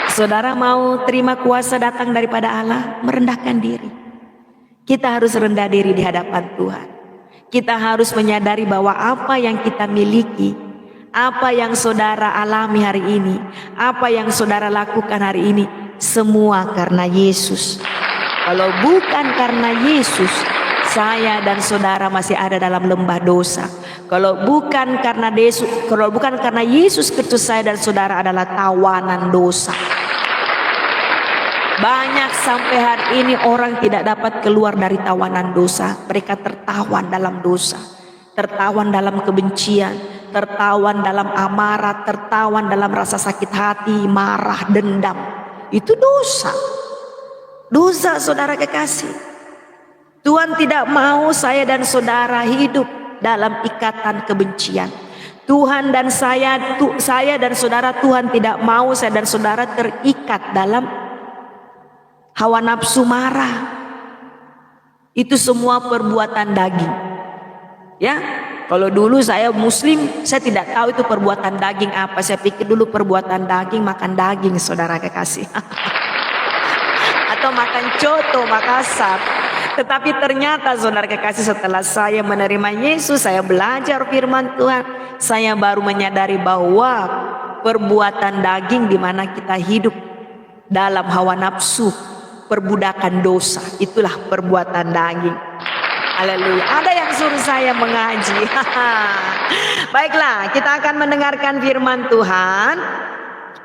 Saudara mau terima kuasa datang daripada Allah, merendahkan diri. Kita harus rendah diri di hadapan Tuhan. Kita harus menyadari bahwa apa yang kita miliki, apa yang saudara alami hari ini, apa yang saudara lakukan hari ini, semua karena Yesus. Kalau bukan karena Yesus, saya dan saudara masih ada dalam lembah dosa. Kalau bukan karena Yesus Kristus, saya dan saudara adalah tawanan dosa. Banyak sampai hari ini orang tidak dapat keluar dari tawanan dosa. Mereka tertawan dalam dosa, tertawan dalam kebencian, tertawan dalam amarah, tertawan dalam rasa sakit hati, marah, dendam. Itu dosa. Dosa, saudara kekasih. Tuhan tidak mau saya dan saudara hidup dalam ikatan kebencian. Tuhan dan saya dan saudara, Tuhan tidak mau saya dan saudara terikat dalam hawa nafsu marah. Itu semua perbuatan daging. Ya, kalau dulu saya Muslim, saya tidak tahu itu perbuatan daging apa. Saya pikir dulu perbuatan daging makan daging, saudara kekasih. Atau makan coto, Makassar. Tetapi ternyata saudara kekasih, setelah saya menerima Yesus, saya belajar firman Tuhan, saya baru menyadari bahwa perbuatan daging di mana kita hidup dalam hawa nafsu, perbudakan dosa, itulah perbuatan daging. Haleluya. Ada yang suruh saya mengaji. Baiklah, kita akan mendengarkan firman Tuhan.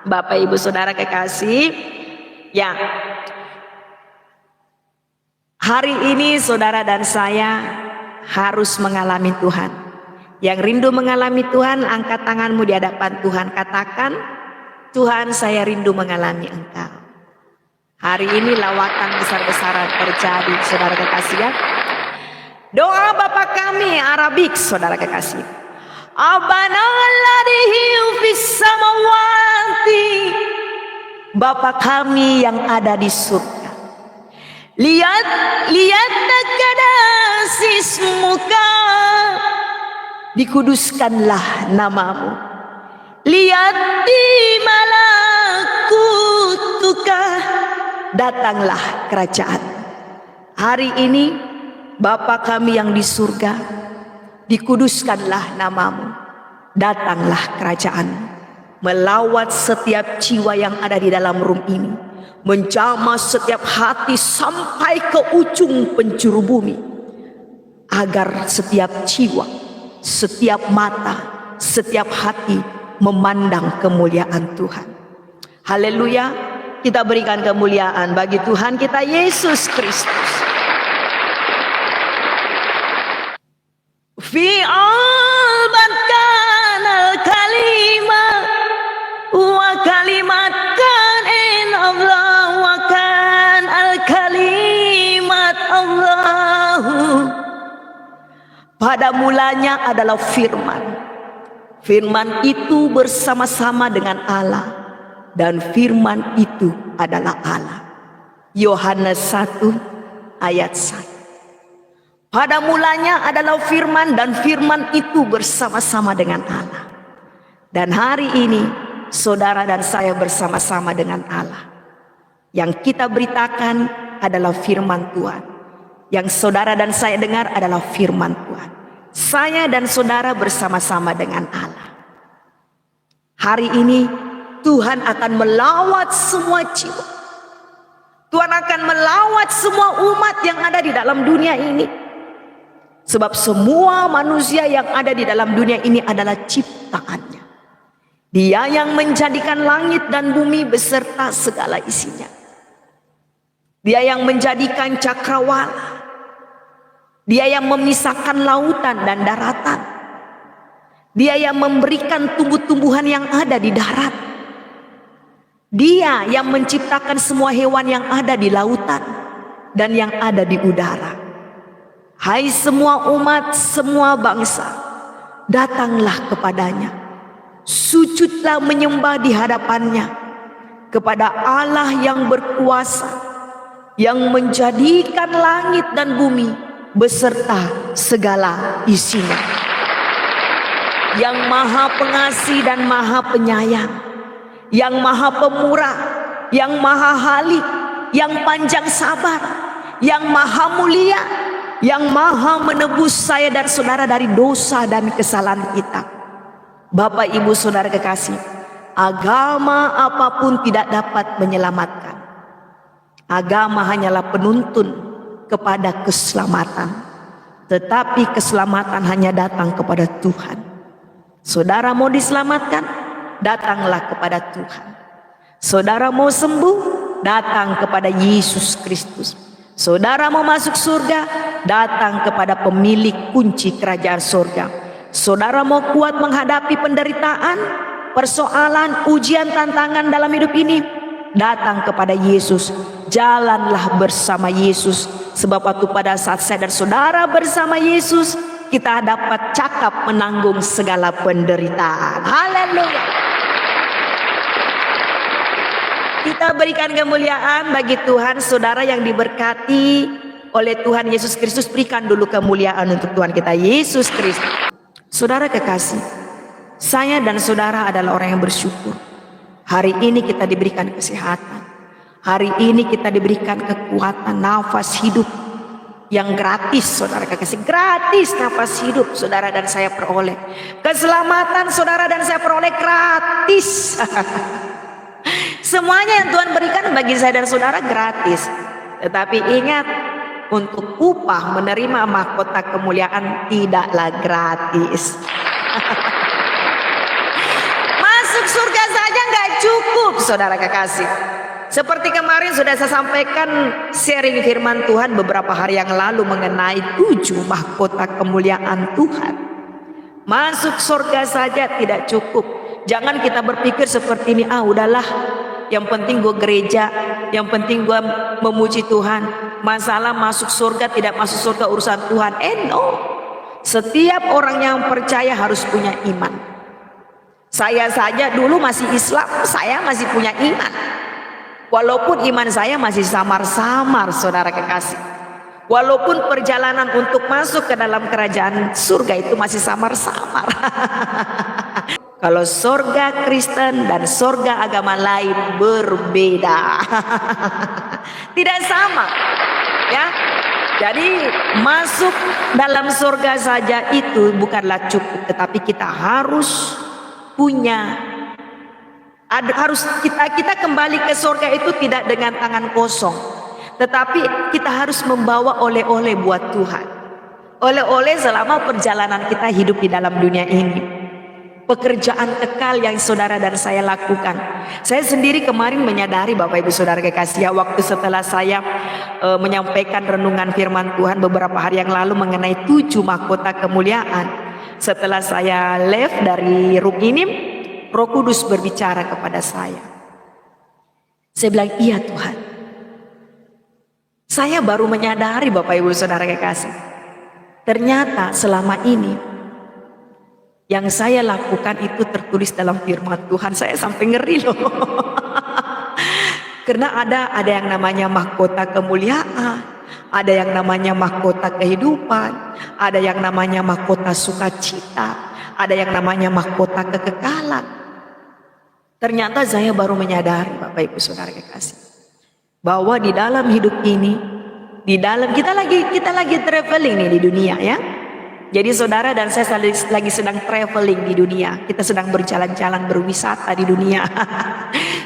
Bapak Ibu Saudara kekasih, ya, hari ini saudara dan saya harus mengalami Tuhan. Yang rindu mengalami Tuhan, angkat tanganmu di hadapan Tuhan. Katakan, Tuhan, saya rindu mengalami Engkau. Hari ini lawatan besar-besaran terjadi, saudara kekasih, ya. Doa Bapa kami Arabik, saudara kekasih. Abana alladhi fis samawati. Bapa kami yang ada di surga. Lihat kadasismuka. Dikuduskanlah namamu. Lihat di malakutuka. Datanglah kerajaan. Hari ini Bapa kami yang di surga, dikuduskanlah namamu. Datanglah kerajaan. Melawat setiap jiwa yang ada di dalam room ini, menjamah setiap hati sampai ke ujung penjuru bumi, agar setiap jiwa, setiap mata, setiap hati memandang kemuliaan Tuhan. Haleluya. Kita berikan kemuliaan bagi Tuhan kita Yesus Kristus. Fi al-batkan al-kalimah wa kalimatkan in Allah wa kan al-kalimat Allah. Pada mulanya adalah firman. Firman itu bersama-sama dengan Allah. Dan firman itu adalah Allah. Yohanes 1 ayat 1. Pada mulanya adalah firman, dan firman itu bersama-sama dengan Allah. Dan hari ini saudara dan saya bersama-sama dengan Allah. Yang kita beritakan adalah firman Tuhan. Yang saudara dan saya dengar adalah firman Tuhan. Saya dan saudara bersama-sama dengan Allah. Hari ini Tuhan akan melawat semua jiwa. Tuhan akan melawat semua umat yang ada di dalam dunia ini. Sebab semua manusia yang ada di dalam dunia ini adalah ciptaannya. Dia yang menjadikan langit dan bumi beserta segala isinya. Dia yang menjadikan cakrawala. Dia yang memisahkan lautan dan daratan. Dia yang memberikan tumbuh-tumbuhan yang ada di darat. Dia yang menciptakan semua hewan yang ada di lautan dan yang ada di udara. Hai semua umat, semua bangsa, datanglah kepadanya. Sujudlah menyembah di hadapannya kepada Allah yang berkuasa, yang menjadikan langit dan bumi beserta segala isinya. Yang maha pengasih dan maha penyayang, yang maha pemurah, yang maha halik, yang panjang sabar, yang maha mulia, yang maha menebus saya dan saudara dari dosa dan kesalahan kita. Bapak ibu saudara kekasih, agama apapun tidak dapat menyelamatkan. Agama hanyalah penuntun kepada keselamatan, tetapi keselamatan hanya datang kepada Tuhan. Saudara mau diselamatkan, datanglah kepada Tuhan. Saudara mau sembuh, datang kepada Yesus Kristus. Saudara mau masuk surga, datang kepada pemilik kunci kerajaan surga. Saudara mau kuat menghadapi penderitaan, persoalan, ujian, tantangan dalam hidup ini, datang kepada Yesus. Jalanlah bersama Yesus. Sebab waktu pada saat saya dan saudara bersama Yesus, kita dapat cakap menanggung segala penderitaan. Haleluya. Kita berikan kemuliaan bagi Tuhan. Saudara yang diberkati oleh Tuhan Yesus Kristus, berikan dulu kemuliaan untuk Tuhan kita Yesus Kristus. Saudara kekasih, saya dan saudara adalah orang yang bersyukur. Hari ini kita diberikan kesehatan. Hari ini kita diberikan kekuatan, nafas hidup yang gratis. Saudara kekasih, gratis nafas hidup saudara dan saya peroleh. Keselamatan saudara dan saya peroleh gratis. Semuanya yang Tuhan berikan bagi saya dan saudara gratis. Tetapi ingat, untuk upah menerima mahkota kemuliaan tidaklah gratis. Masuk surga saja nggak cukup saudara kekasih. Seperti kemarin sudah saya sampaikan sharing firman Tuhan beberapa hari yang lalu mengenai 7 mahkota kemuliaan Tuhan. Masuk surga saja tidak cukup. Jangan kita berpikir seperti ini, udahlah, yang penting gue gereja, yang penting gue memuji Tuhan. Masalah masuk surga tidak masuk surga urusan Tuhan. No. Setiap orang yang percaya harus punya iman. Saya saja dulu masih Islam, saya masih punya iman. Walaupun iman saya masih samar-samar saudara kekasih. Walaupun perjalanan untuk masuk ke dalam kerajaan surga itu masih samar-samar. Kalau surga Kristen dan surga agama lain berbeda. Tidak sama. Ya. Jadi masuk dalam surga saja itu bukanlah cukup, tetapi kita harus punya, kita kembali ke surga itu tidak dengan tangan kosong, tetapi kita harus membawa oleh-oleh buat Tuhan. Oleh-oleh selama perjalanan kita hidup di dalam dunia ini. Pekerjaan kekal yang saudara dan saya lakukan. Saya sendiri kemarin menyadari Bapak Ibu Saudara kekasih, waktu setelah saya menyampaikan renungan firman Tuhan beberapa hari yang lalu mengenai 7 mahkota kemuliaan. Setelah saya left dari room ini, Roh Kudus berbicara kepada saya. Saya bilang, iya Tuhan. Saya baru menyadari Bapak Ibu Saudara kekasih. Ternyata selama ini yang saya lakukan itu tertulis dalam firman Tuhan. Saya sampai ngeri loh. Karena ada yang namanya mahkota kemuliaan, ada yang namanya mahkota kehidupan, ada yang namanya mahkota sukacita, ada yang namanya mahkota kekekalan. Ternyata saya baru menyadari Bapak Ibu Saudara kekasih, bahwa di dalam hidup ini, di dalam kita lagi traveling nih di dunia ya. Jadi saudara dan saya lagi sedang traveling di dunia. Kita sedang berjalan-jalan berwisata di dunia.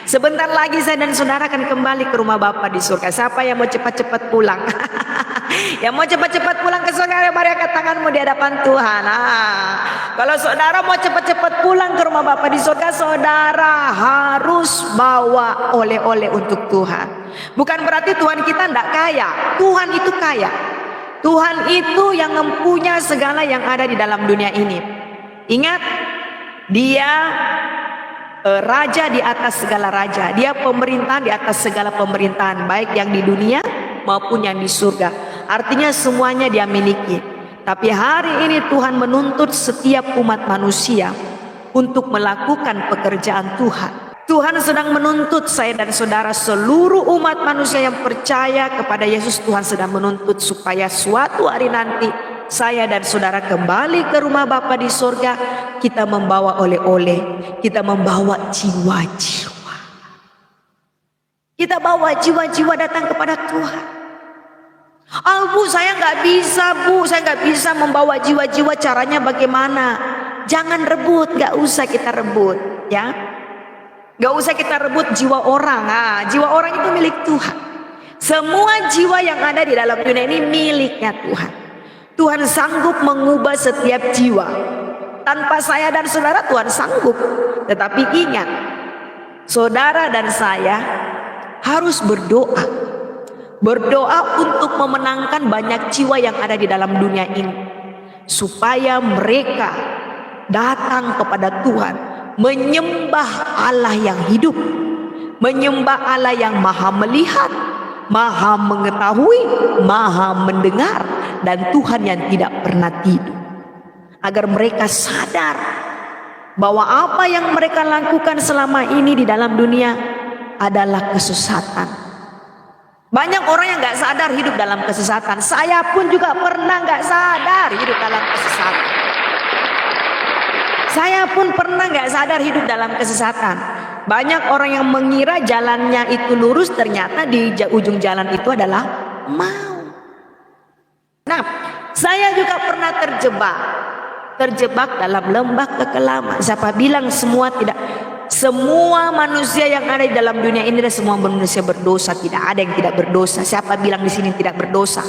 Sebentar lagi saya dan saudara akan kembali ke rumah Bapa di surga. Siapa yang mau cepat-cepat pulang? Yang mau cepat-cepat pulang ke surga, mari angkat tanganmu di hadapan Tuhan. Kalau saudara mau cepat-cepat pulang ke rumah Bapa di surga, saudara harus bawa oleh-oleh untuk Tuhan. Bukan berarti Tuhan kita tidak kaya. Tuhan itu kaya. Tuhan itu yang mempunyai segala yang ada di dalam dunia ini. Ingat, Dia raja di atas segala raja. Dia pemerintahan di atas segala pemerintahan, baik yang di dunia maupun yang di surga. Artinya semuanya Dia miliki. Tapi hari ini Tuhan menuntut setiap umat manusia untuk melakukan pekerjaan Tuhan. Tuhan sedang menuntut saya dan saudara, seluruh umat manusia yang percaya kepada Yesus. Tuhan sedang menuntut supaya suatu hari nanti saya dan saudara kembali ke rumah Bapa di surga. Kita membawa oleh-oleh, kita membawa jiwa-jiwa. Kita bawa jiwa-jiwa datang kepada Tuhan. Bu, saya nggak bisa, Bu, saya nggak bisa membawa jiwa-jiwa. Caranya bagaimana? Jangan rebut, nggak usah kita rebut, ya. Nggak usah kita rebut jiwa orang. Jiwa orang itu milik Tuhan. Semua jiwa yang ada di dalam dunia ini miliknya Tuhan. Tuhan sanggup mengubah setiap jiwa. Tanpa saya dan saudara, Tuhan sanggup. Tetapi ingat, saudara dan saya harus berdoa. Berdoa untuk memenangkan banyak jiwa yang ada di dalam dunia ini, supaya mereka datang kepada Tuhan, menyembah Allah yang hidup, menyembah Allah yang maha melihat, maha mengetahui, maha mendengar, dan Tuhan yang tidak pernah tidur. Agar mereka sadar bahwa apa yang mereka lakukan selama ini di dalam dunia adalah kesesatan. Banyak orang yang gak sadar hidup dalam kesesatan. Saya pun juga pernah gak sadar hidup dalam kesesatan. Saya pun pernah gak sadar hidup dalam kesesatan. Banyak orang yang mengira jalannya itu lurus, ternyata di ujung jalan itu adalah mau. Nah, saya juga pernah terjebak dalam lembah kekelaman. Siapa bilang semua manusia yang ada di dalam dunia ini adalah semua manusia berdosa? Tidak ada yang tidak berdosa. Siapa bilang di sini tidak berdosa?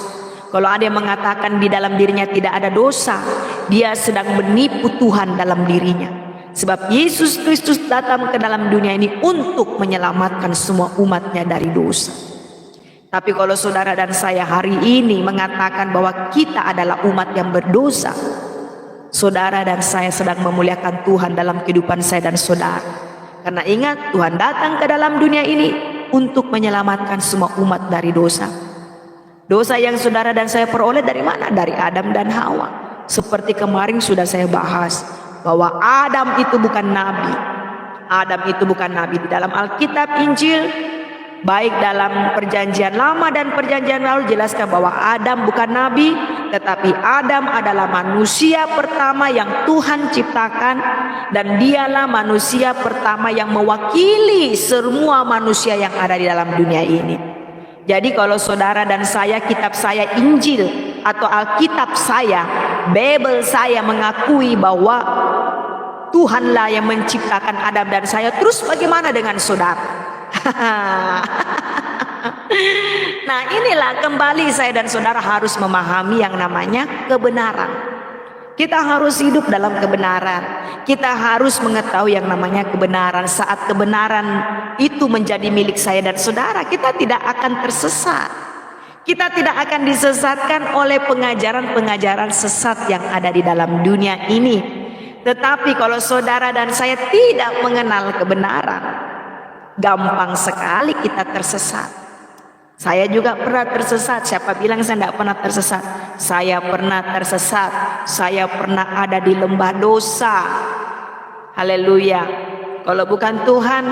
Kalau ada yang mengatakan di dalam dirinya tidak ada dosa, dia sedang menipu Tuhan dalam dirinya. Sebab Yesus Kristus datang ke dalam dunia ini untuk menyelamatkan semua umatnya dari dosa. Tapi kalau saudara dan saya hari ini mengatakan bahwa kita adalah umat yang berdosa, saudara dan saya sedang memuliakan Tuhan dalam kehidupan saya dan saudara. Karena ingat, Tuhan datang ke dalam dunia ini untuk menyelamatkan semua umat dari dosa. Dosa yang saudara dan saya peroleh dari mana? Dari Adam dan Hawa. Seperti kemarin sudah saya bahas, bahwa Adam itu bukan nabi. Adam itu bukan nabi. Di dalam Alkitab Injil, baik dalam perjanjian lama dan perjanjian baru, jelaskan bahwa Adam bukan nabi, tetapi Adam adalah manusia pertama yang Tuhan ciptakan, dan dialah manusia pertama yang mewakili semua manusia yang ada di dalam dunia ini. Jadi kalau saudara dan saya, kitab saya Injil atau Alkitab saya, Bible saya mengakui bahwa Tuhanlah yang menciptakan Adam dan saya, terus bagaimana dengan saudara? Nah, inilah kembali saya dan saudara harus memahami yang namanya kebenaran. Kita harus hidup dalam kebenaran. Kita harus mengetahui yang namanya kebenaran. Saat kebenaran itu menjadi milik saya dan saudara, kita tidak akan tersesat. Kita tidak akan disesatkan oleh pengajaran-pengajaran sesat yang ada di dalam dunia ini. Tetapi kalau saudara dan saya tidak mengenal kebenaran, gampang sekali kita tersesat. Saya juga pernah tersesat. Siapa bilang saya tidak pernah tersesat? Saya pernah tersesat. Saya pernah ada di lembah dosa. Haleluya. Kalau bukan Tuhan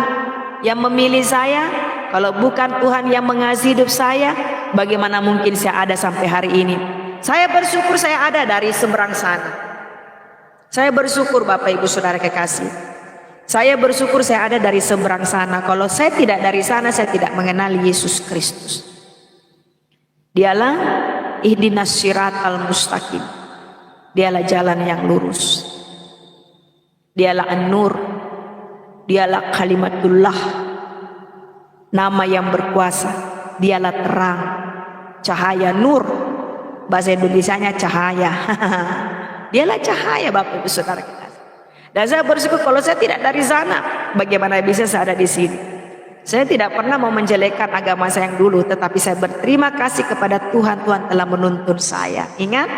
yang memilih saya, kalau bukan Tuhan yang mengasihi hidup saya, bagaimana mungkin saya ada sampai hari ini? Saya bersyukur saya ada dari seberang sana. Saya bersyukur Bapak Ibu Saudara kekasih. Saya bersyukur saya ada dari seberang sana. Kalau saya tidak dari sana, saya tidak mengenal Yesus Kristus. Dialah ihdinas siratal mustaqim. Dialah jalan yang lurus. Dialah An-Nur. Dialah Kalimatullah. Nama yang berkuasa. Dialah terang, cahaya, nur. Bahasa Indonesianya cahaya. Dialah cahaya, Bapak Ibu Saudara kita. Dan saya bersyukur kalau saya tidak dari sana, bagaimana bisa saya ada di sini. Saya tidak pernah mau menjelekkan agama saya yang dulu, tetapi saya berterima kasih kepada Tuhan. Tuhan telah menuntun saya. Ingat?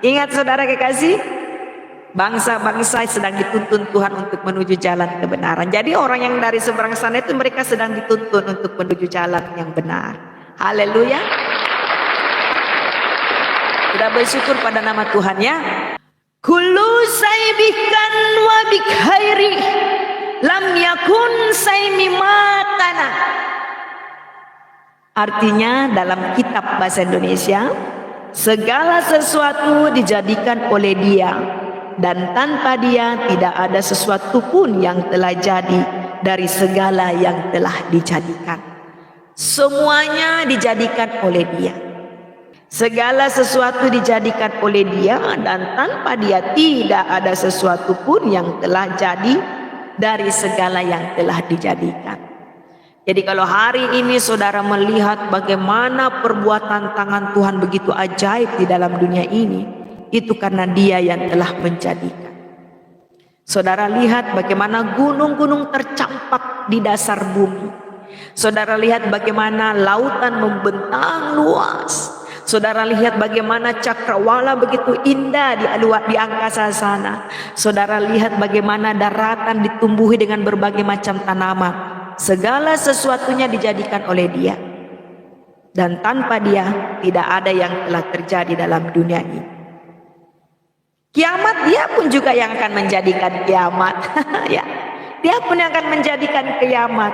Ingat saudara kekasih, bangsa-bangsa sedang dituntun Tuhan untuk menuju jalan kebenaran. Jadi orang yang dari seberang sana itu mereka sedang dituntun untuk menuju jalan yang benar. Haleluya. Sudah bersyukur pada nama Tuhan ya. Kullu saybikan wa bikhairi lam yakun saymimatana. Artinya dalam kitab bahasa Indonesia, segala sesuatu dijadikan oleh Dia, dan tanpa Dia tidak ada sesuatu pun yang telah jadi dari segala yang telah dijadikan. Semuanya dijadikan oleh Dia. Segala sesuatu dijadikan oleh Dia, dan tanpa Dia tidak ada sesuatu pun yang telah jadi dari segala yang telah dijadikan. Jadi kalau hari ini saudara melihat bagaimana perbuatan tangan Tuhan begitu ajaib di dalam dunia ini, itu karena Dia yang telah menjadikan. Saudara lihat bagaimana gunung-gunung tercampak di dasar bumi. Saudara lihat bagaimana lautan membentang luas. Saudara lihat bagaimana cakrawala begitu indah di angkasa sana. Saudara lihat bagaimana daratan ditumbuhi dengan berbagai macam tanaman. Segala sesuatunya dijadikan oleh Dia, dan tanpa Dia tidak ada yang telah terjadi dalam dunia ini. Kiamat Dia pun juga yang akan menjadikan kiamat. Ya, Dia pun yang akan menjadikan kiamat.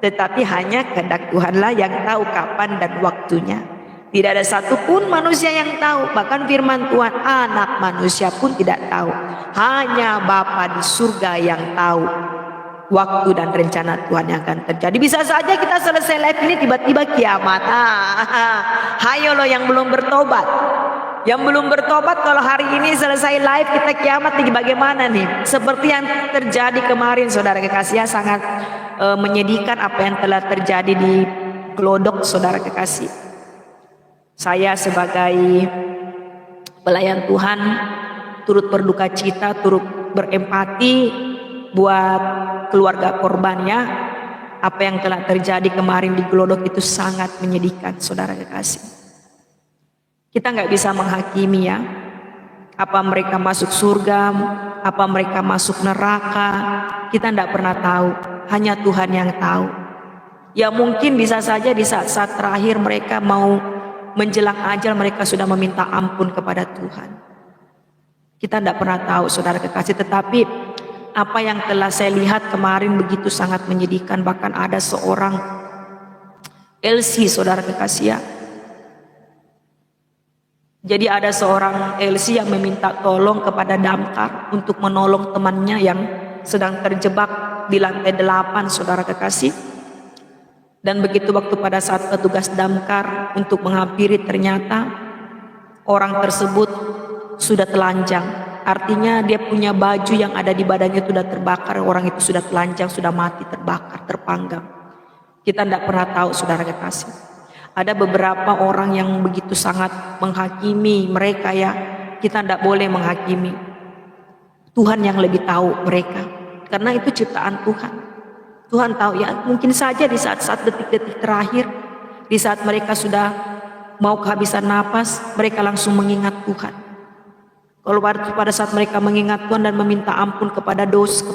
Tetapi hanya kehendak Tuhanlah yang tahu kapan dan waktunya. Tidak ada satupun manusia yang tahu. Bahkan firman Tuhan, anak manusia pun tidak tahu. Hanya Bapa di surga yang tahu waktu dan rencana Tuhan yang akan terjadi. Bisa saja kita selesai live ini tiba-tiba kiamat. Hayo lo yang belum bertobat. Yang belum bertobat, kalau hari ini selesai live kita kiamat nih bagaimana nih? Seperti yang terjadi kemarin saudara kekasih, ya, sangat menyedihkan apa yang telah terjadi di Glodok saudara kekasih. Saya sebagai pelayan Tuhan turut berduka cita, turut berempati buat keluarga korbannya. Apa yang telah terjadi kemarin di Glodok itu sangat menyedihkan saudara kekasih. Kita nggak bisa menghakimi ya, apa mereka masuk surga, apa mereka masuk neraka, kita nggak pernah tahu. Hanya Tuhan yang tahu. Ya mungkin bisa saja di saat-saat terakhir mereka mau menjelang ajal, mereka sudah meminta ampun kepada Tuhan. Kita tidak pernah tahu saudara kekasih. Tetapi apa yang telah saya lihat kemarin begitu sangat menyedihkan. Bahkan ada seorang LC saudara kekasih ya. Jadi ada seorang LC yang meminta tolong kepada damkar untuk menolong temannya yang sedang terjebak di lantai 8 saudara kekasih. Dan begitu waktu pada saat petugas damkar untuk menghampiri, ternyata orang tersebut sudah telanjang. Artinya dia punya baju yang ada di badannya sudah terbakar. Orang itu sudah telanjang, sudah mati, terbakar, terpanggang. Kita tidak pernah tahu saudara kekasih. Ada beberapa orang yang begitu sangat menghakimi mereka ya. Kita tidak boleh menghakimi. Tuhan yang lebih tahu mereka. Karena itu ciptaan Tuhan. Tuhan tahu ya, mungkin saja di saat-saat detik-detik terakhir, di saat mereka sudah mau kehabisan napas, mereka langsung mengingat Tuhan. Kalau pada saat mereka mengingat Tuhan dan meminta ampun kepada dosa,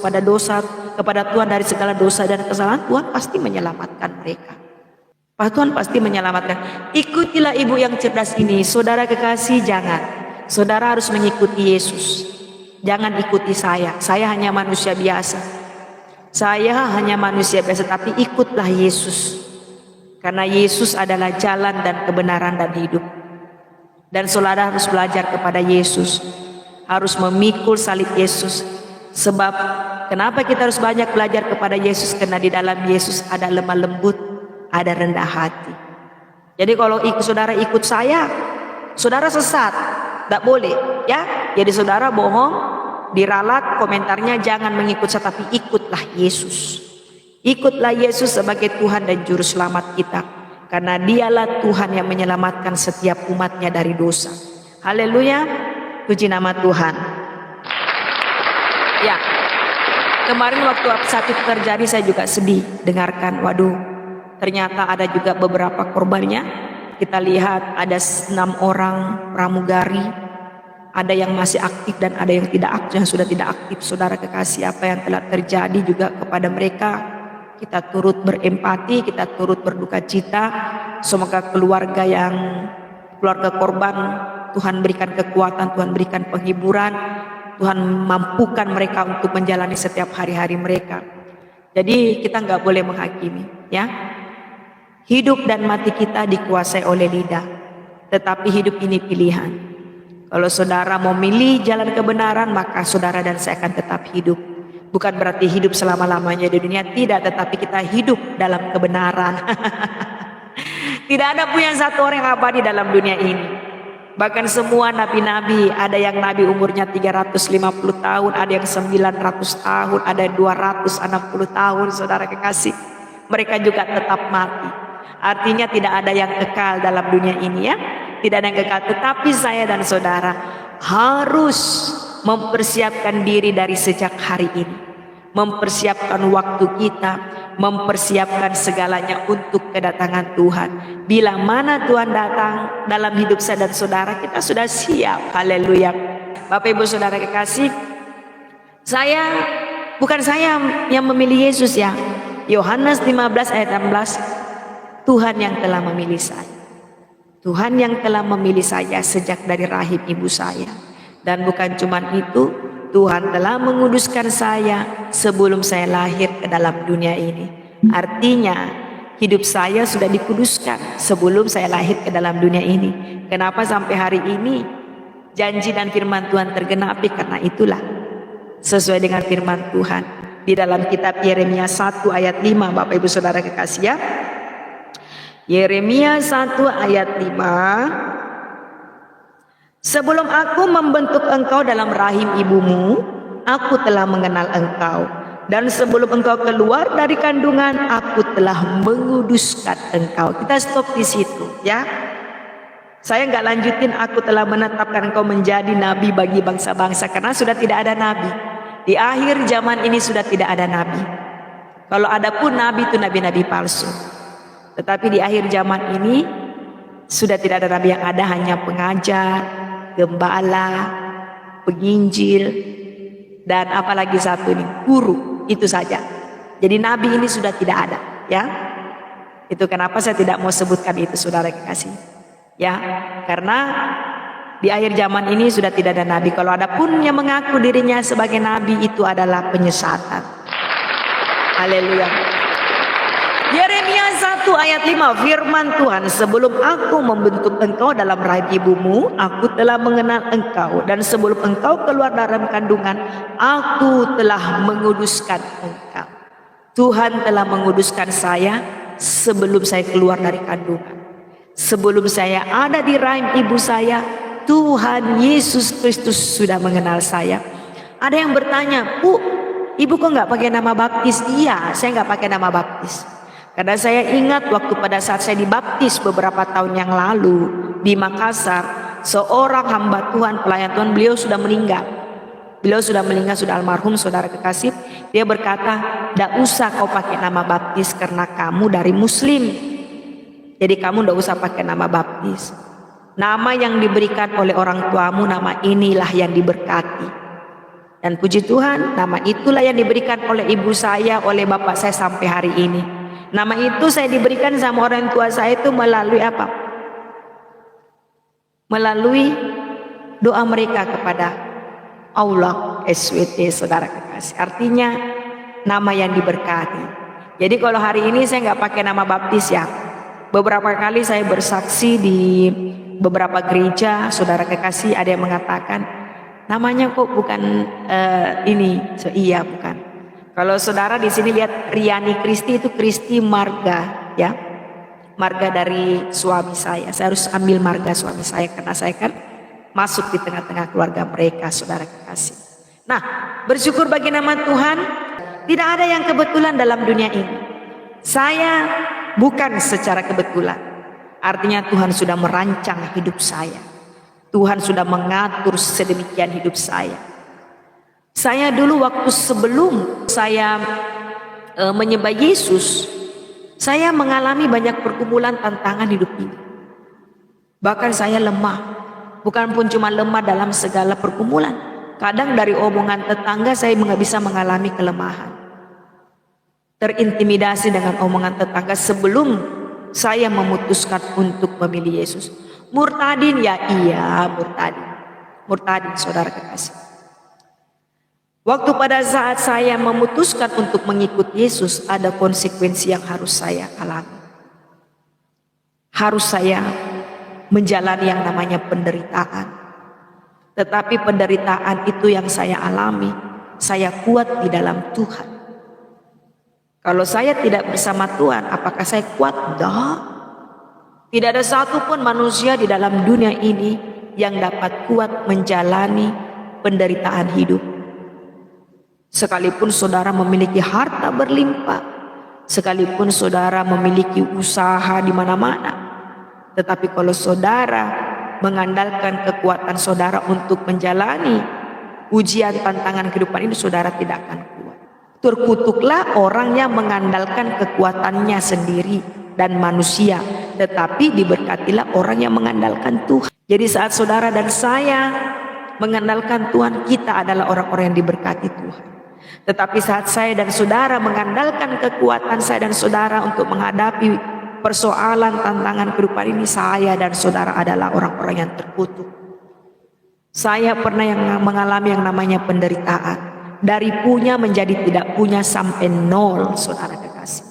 kepada Tuhan dari segala dosa dan kesalahan, Tuhan pasti menyelamatkan mereka. Tuhan pasti menyelamatkan. Ikutilah ibu yang cerdas ini, saudara kekasih, jangan. Saudara harus mengikuti Yesus. Jangan ikuti saya hanya manusia biasa. Saya hanya manusia biasa, tapi ikutlah Yesus. Karena Yesus adalah jalan dan kebenaran dan hidup. Dan saudara harus belajar kepada Yesus. Harus memikul salib Yesus. Sebab kenapa kita harus banyak belajar kepada Yesus? Karena di dalam Yesus ada lemah lembut, ada rendah hati. Jadi kalau saudara ikut saya, saudara sesat. Tidak boleh ya. Jadi saudara bohong, diralat, komentarnya jangan mengikut saya, tapi ikutlah Yesus. Ikutlah Yesus sebagai Tuhan dan Juru Selamat kita. Karena dialah Tuhan yang menyelamatkan setiap umatnya dari dosa. Haleluya, puji nama Tuhan. Ya, kemarin waktu saat itu terjadi saya juga sedih dengarkan. Waduh, ternyata ada juga beberapa korbannya. Kita lihat ada 6 orang pramugari. Ada yang masih aktif dan ada yang tidak aktif, yang sudah tidak aktif. Saudara kekasih, apa yang telah terjadi juga kepada mereka, kita turut berempati, kita turut berduka cita. Semoga keluarga korban, Tuhan berikan kekuatan, Tuhan berikan penghiburan, Tuhan mampukan mereka untuk menjalani setiap hari-hari mereka. Jadi kita nggak boleh menghakimi, ya. Hidup dan mati kita dikuasai oleh lidah, tetapi hidup ini pilihan. Kalau saudara mau milih jalan kebenaran, maka saudara dan saya akan tetap hidup. Bukan berarti hidup selama-lamanya di dunia, tidak, tetapi kita hidup dalam kebenaran. Tidak ada pun yang satu orang yang abadi dalam dunia ini. Bahkan semua nabi-nabi, ada yang nabi umurnya 350 tahun, ada yang 900 tahun, ada yang 260 tahun, saudara kekasih. Mereka juga tetap mati. Artinya tidak ada yang kekal dalam dunia ini, ya. Tidak ada yang kekal, tetapi saya dan saudara harus mempersiapkan diri dari sejak hari ini. Mempersiapkan waktu kita, mempersiapkan segalanya untuk kedatangan Tuhan. Bila mana Tuhan datang dalam hidup saya dan saudara, kita sudah siap. Haleluya. Bapak Ibu Saudara kekasih, bukan saya yang memilih Yesus, ya. Yohanes 15 ayat 16, Tuhan yang telah memilih saya. Tuhan yang telah memilih saya sejak dari rahim ibu saya. Dan bukan cuma itu, Tuhan telah menguduskan saya sebelum saya lahir ke dalam dunia ini. Artinya hidup saya sudah dikuduskan sebelum saya lahir ke dalam dunia ini. Kenapa sampai hari ini janji dan firman Tuhan tergenapi? Karena itulah sesuai dengan firman Tuhan di dalam kitab Yeremia 1 ayat 5, Bapak Ibu Saudara kekasih, ya. Yeremia 1 ayat 5, sebelum aku membentuk engkau dalam rahim ibumu, aku telah mengenal engkau. Dan sebelum engkau keluar dari kandungan, aku telah menguduskan engkau. Kita stop di situ, ya. Saya nggak lanjutin, aku telah menetapkan engkau menjadi nabi bagi bangsa-bangsa, karena sudah tidak ada nabi. Di akhir zaman ini sudah tidak ada nabi. Kalau ada pun nabi, itu nabi-nabi palsu. Tetapi di akhir zaman ini sudah tidak ada nabi, yang ada hanya pengajar, gembala, penginjil, dan apalagi satu ini, guru, itu saja. Jadi nabi ini sudah tidak ada, ya. Itu kenapa saya tidak mau sebutkan itu, saudara kekasih, ya. Karena di akhir zaman ini sudah tidak ada nabi. Kalau ada pun yang mengaku dirinya sebagai nabi, itu adalah penyesatan. Haleluya. Yeremia 1 ayat 5, firman Tuhan, sebelum aku membentuk engkau dalam rahim ibumu, aku telah mengenal engkau, dan sebelum engkau keluar dalam kandungan, aku telah menguduskan engkau. Tuhan telah menguduskan saya sebelum saya keluar dari kandungan. Sebelum saya ada di rahim ibu saya, Tuhan Yesus Kristus sudah mengenal saya. Ada yang bertanya, Bu, ibu kok nggak pakai nama baptis? Iya, saya nggak pakai nama baptis. Karena saya ingat waktu pada saat saya dibaptis beberapa tahun yang lalu di Makassar, seorang hamba Tuhan, pelayan Tuhan, beliau sudah meninggal. Beliau sudah meninggal, sudah almarhum, saudara kekasih. Dia berkata, "Tidak usah kau pakai nama baptis karena kamu dari Muslim. Jadi kamu tidak usah pakai nama baptis. Nama yang diberikan oleh orang tuamu, nama inilah yang diberkati." Dan puji Tuhan, nama itulah yang diberikan oleh ibu saya, oleh bapak saya sampai hari ini. Nama itu saya diberikan sama orang tua saya itu melalui apa? Melalui doa mereka kepada Allah SWT, saudara kekasih. Artinya nama yang diberkati. Jadi kalau hari ini saya nggak pakai nama baptis, ya. Beberapa kali saya bersaksi di beberapa gereja, saudara kekasih, ada yang mengatakan namanya kok bukan ini. So, iya, bukan. Kalau saudara di sini lihat Riani Kristi, itu Kristi marga, ya. Marga dari suami saya. Saya harus ambil marga suami saya karena saya kan masuk di tengah-tengah keluarga mereka, saudara kekasih. Nah, bersyukur bagi nama Tuhan, tidak ada yang kebetulan dalam dunia ini. Saya bukan secara kebetulan. Artinya Tuhan sudah merancang hidup saya. Tuhan sudah mengatur sedemikian hidup saya. Saya dulu waktu sebelum saya menyembah Yesus, saya mengalami banyak pergumulan tantangan hidup ini. Bahkan saya lemah. Bukan pun cuma lemah dalam segala pergumulan. Kadang dari omongan tetangga saya bisa mengalami kelemahan. Terintimidasi dengan omongan tetangga sebelum saya memutuskan untuk memilih Yesus. Murtadin ya iya, murtadin. Murtadin, saudara kekasih. Waktu pada saat saya memutuskan untuk mengikut Yesus, ada konsekuensi yang harus saya alami. Harus saya menjalani yang namanya penderitaan. Tetapi penderitaan itu yang saya alami, saya kuat di dalam Tuhan. Kalau saya tidak bersama Tuhan, apakah saya kuat? Tidak. Tidak ada satupun manusia di dalam dunia ini yang dapat kuat menjalani penderitaan hidup. Sekalipun saudara memiliki harta berlimpah, sekalipun saudara memiliki usaha di mana-mana, tetapi kalau saudara mengandalkan kekuatan saudara untuk menjalani ujian tantangan kehidupan ini, saudara tidak akan kuat. Terkutuklah orang yang mengandalkan kekuatannya sendiri dan manusia, tetapi diberkatilah orang yang mengandalkan Tuhan. Jadi saat saudara dan saya mengandalkan Tuhan, kita adalah orang-orang yang diberkati Tuhan. Tetapi saat saya dan saudara mengandalkan kekuatan saya dan saudara untuk menghadapi persoalan tantangan kehidupan ini, saya dan saudara adalah orang-orang yang terkutuk. Saya pernah yang mengalami yang namanya penderitaan. Dari punya menjadi tidak punya sampai nol, saudara kekasih.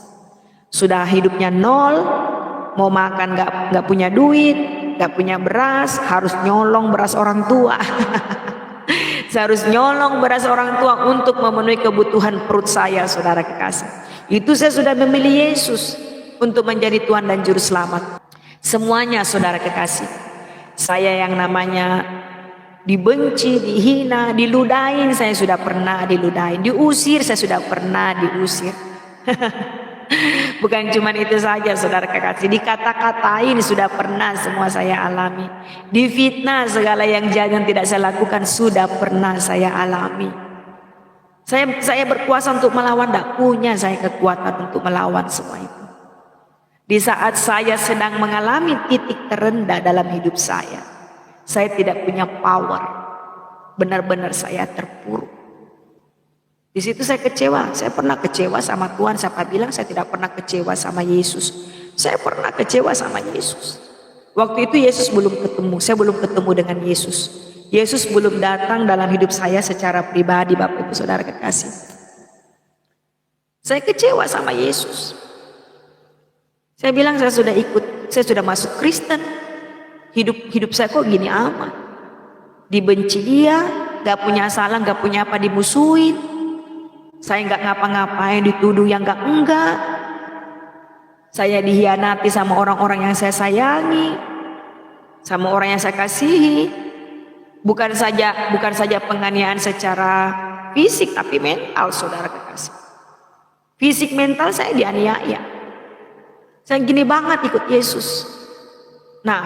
Sudah hidupnya nol, mau makan gak punya duit, gak punya beras, harus nyolong beras orang tua. Saya harus nyolong beras orang tua untuk memenuhi kebutuhan perut saya, saudara kekasih. Itu saya sudah memilih Yesus untuk menjadi Tuhan dan Juru Selamat. Semuanya, saudara kekasih. Saya yang namanya dibenci, dihina, diludahin, saya sudah pernah diludahin. Diusir, saya sudah pernah diusir. Bukan cuma itu saja, saudara kekasih. Dikata-katain sudah pernah, semua saya alami. Difitnah, segala yang jangan tidak saya lakukan sudah pernah saya alami. Saya berkuasa untuk melawan, tidak punya saya kekuatan untuk melawan semua itu. Di saat saya sedang mengalami titik terendah dalam hidup saya tidak punya power. Benar-benar saya terpuruk. Di situ saya kecewa. Saya pernah kecewa sama Tuhan. Siapa bilang saya tidak pernah kecewa sama Yesus? Saya pernah kecewa sama Yesus. Waktu itu Yesus belum ketemu. Saya belum ketemu dengan Yesus. Yesus belum datang dalam hidup saya secara pribadi, Bapak Ibu Saudara kekasih. Saya kecewa sama Yesus. Saya bilang saya sudah masuk Kristen. Hidup saya kok gini amat. Dibenci dia, gak punya salah, gak punya apa, dimusuhin. Saya gak ngapa-ngapain, dituduh yang enggak. Saya dihianati sama orang-orang yang saya sayangi, sama orang yang saya kasihi. Bukan saja penganiayaan secara fisik, tapi mental, saudara kekasih. Fisik mental saya dianiaya. Saya gini banget ikut Yesus. Nah,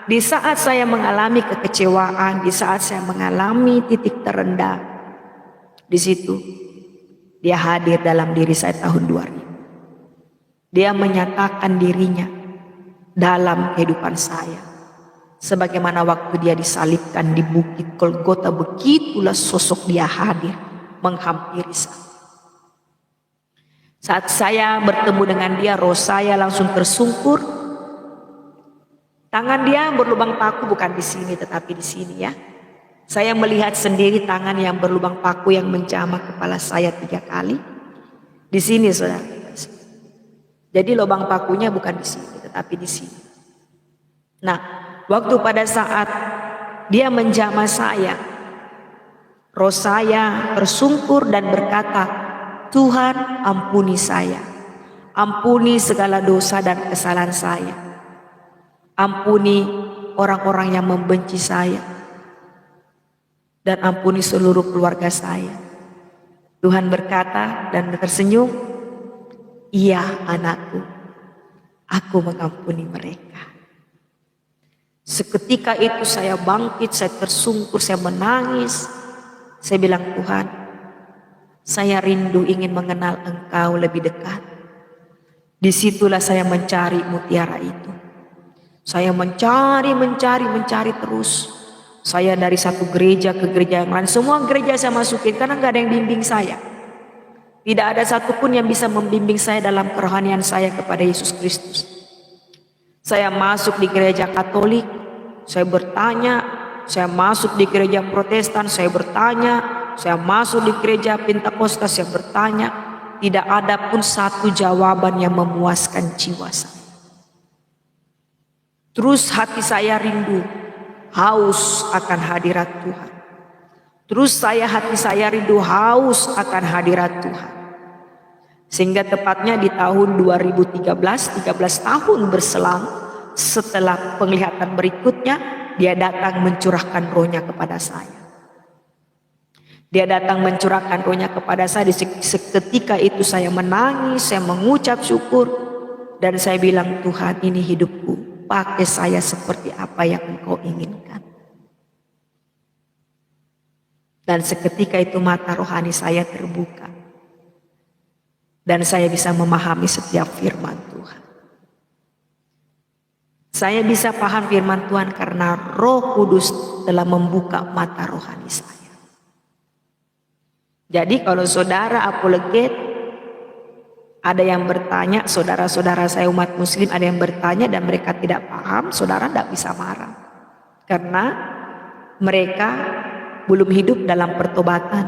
di saat saya mengalami kekecewaan, di saat saya mengalami titik terendah, di situ dia hadir dalam diri saya tahun 2000. Dia menyatakan dirinya dalam kehidupan saya. Sebagaimana waktu dia disalibkan di bukit Golgota, begitulah sosok dia hadir menghampiri saya. Saat saya bertemu dengan dia, roh saya langsung tersungkur. Tangan dia berlubang paku, bukan di sini tetapi di sini ya. Saya melihat sendiri tangan yang berlubang paku yang menjamah kepala saya 3 kali. Di sini, saudara. Jadi lubang pakunya bukan di sini tetapi di sini. Nah, waktu pada saat dia menjamah saya, roh saya tersungkur dan berkata, Tuhan ampuni saya. Ampuni segala dosa dan kesalahan saya. Ampuni orang-orang yang membenci saya. dan ampuni seluruh keluarga saya. Tuhan berkata dan tersenyum, iya anakku, aku mengampuni mereka. Seketika itu saya bangkit, saya tersungkur, saya menangis. Saya bilang, Tuhan, saya rindu ingin mengenal Engkau lebih dekat. Disitulah saya mencari mutiara itu. Saya mencari terus. Saya dari satu gereja ke gereja yang lain. Semua gereja saya masukin karena gak ada yang bimbing saya. Tidak ada satupun yang bisa membimbing saya dalam kerohanian saya kepada Yesus Kristus. Saya masuk di gereja Katolik, saya bertanya. Saya masuk di gereja Protestan, saya bertanya. Saya masuk di gereja Pentakosta, saya bertanya. Tidak ada pun satu jawaban yang memuaskan jiwa saya. Terus hati saya rindu, haus akan hadirat Tuhan. Terus hati saya rindu, haus akan hadirat Tuhan. Sehingga tepatnya di tahun 2013, 13 tahun berselang setelah penglihatan berikutnya, dia datang mencurahkan rohnya kepada saya. Dia datang mencurahkan rohnya kepada saya. Seketika itu saya menangis, saya mengucap syukur. Dan saya bilang, Tuhan, ini hidupku. Pakai saya seperti apa yang Engkau inginkan. Dan seketika itu mata rohani saya terbuka. Dan saya bisa memahami setiap firman Tuhan. Saya bisa paham firman Tuhan karena Roh Kudus telah membuka mata rohani saya. Jadi kalau saudara apologet, ada yang bertanya, saudara-saudara saya umat muslim ada yang bertanya dan mereka tidak paham, saudara tidak bisa marah. Karena mereka belum hidup dalam pertobatan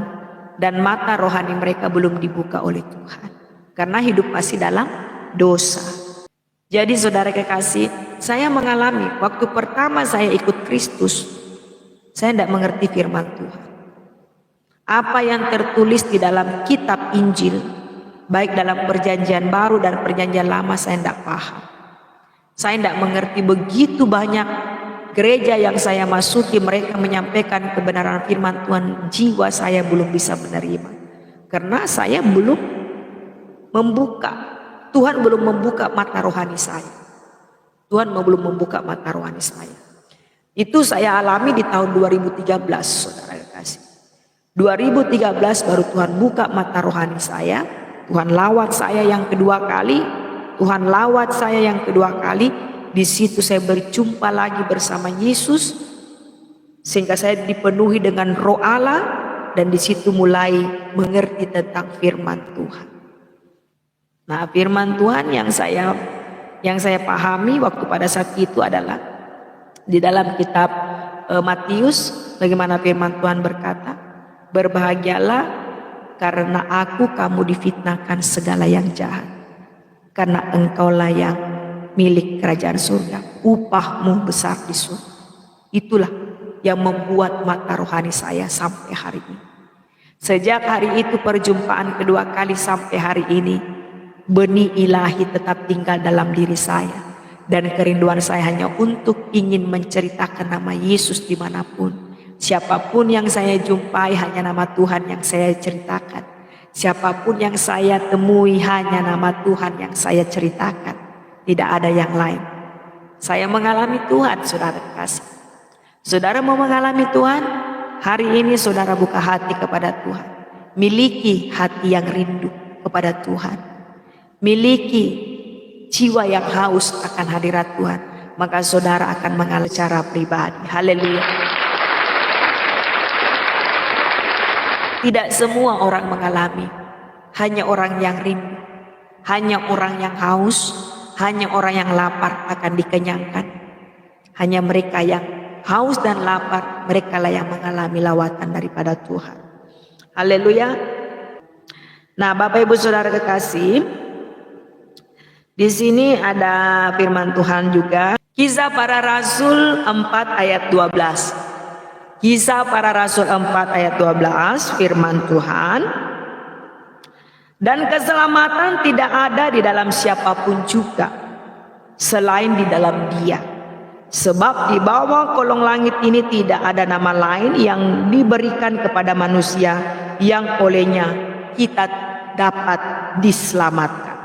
dan mata rohani mereka belum dibuka oleh Tuhan. Karena hidup masih dalam dosa. Jadi saudara kekasih, saya mengalami waktu pertama saya ikut Kristus, saya tidak mengerti firman Tuhan. Apa yang tertulis di dalam kitab Injil, baik dalam perjanjian baru dan perjanjian lama, saya tidak paham. Saya tidak mengerti begitu banyak gereja yang saya masuki, mereka menyampaikan kebenaran firman Tuhan, jiwa saya belum bisa menerima. Karena saya belum membuka, Tuhan belum membuka mata rohani saya. Tuhan belum membuka mata rohani saya. Itu saya alami di tahun 2013, saudara kekasih. 2013 baru Tuhan buka mata rohani saya. Tuhan lawat saya yang kedua kali. Tuhan lawat saya yang kedua kali. Di situ saya berjumpa lagi bersama Yesus. Sehingga saya dipenuhi dengan Roh Allah. Dan di situ mulai mengerti tentang firman Tuhan. Nah, firman Tuhan yang saya pahami waktu pada saat itu adalah di dalam kitab Matius, bagaimana firman Tuhan berkata, berbahagialah karena aku kamu difitnahkan segala yang jahat, karena engkaulah yang milik kerajaan surga, upahmu besar di surga. Itulah yang membuat mata rohani saya sampai hari ini. Sejak hari itu perjumpaan kedua kali sampai hari ini, benih ilahi tetap tinggal dalam diri saya. Dan kerinduan saya hanya untuk ingin menceritakan nama Yesus dimanapun. Siapapun yang saya jumpai hanya nama Tuhan yang saya ceritakan. Siapapun yang saya temui hanya nama Tuhan yang saya ceritakan. Tidak ada yang lain. Saya mengalami Tuhan, saudara kasih. Saudara mau mengalami Tuhan? Hari ini saudara buka hati kepada Tuhan. Miliki hati yang rindu kepada Tuhan. Miliki jiwa yang haus akan hadirat Tuhan. Maka saudara akan mengalami secara pribadi. Haleluya. Tidak semua orang mengalami, hanya orang yang rindu, hanya orang yang haus, hanya orang yang lapar akan dikenyangkan. Hanya mereka yang haus dan lapar, mereka lah yang mengalami lawatan daripada Tuhan. Haleluya. Nah, Bapak Ibu Saudara kekasih, di sini ada firman Tuhan juga. Kisah Para Rasul 4 ayat 12. Kisah Para Rasul 4 ayat 12, firman Tuhan. Dan keselamatan tidak ada di dalam siapapun juga, selain di dalam Dia. Sebab di bawah kolong langit ini tidak ada nama lain yang diberikan kepada manusia yang olehnya kita dapat diselamatkan.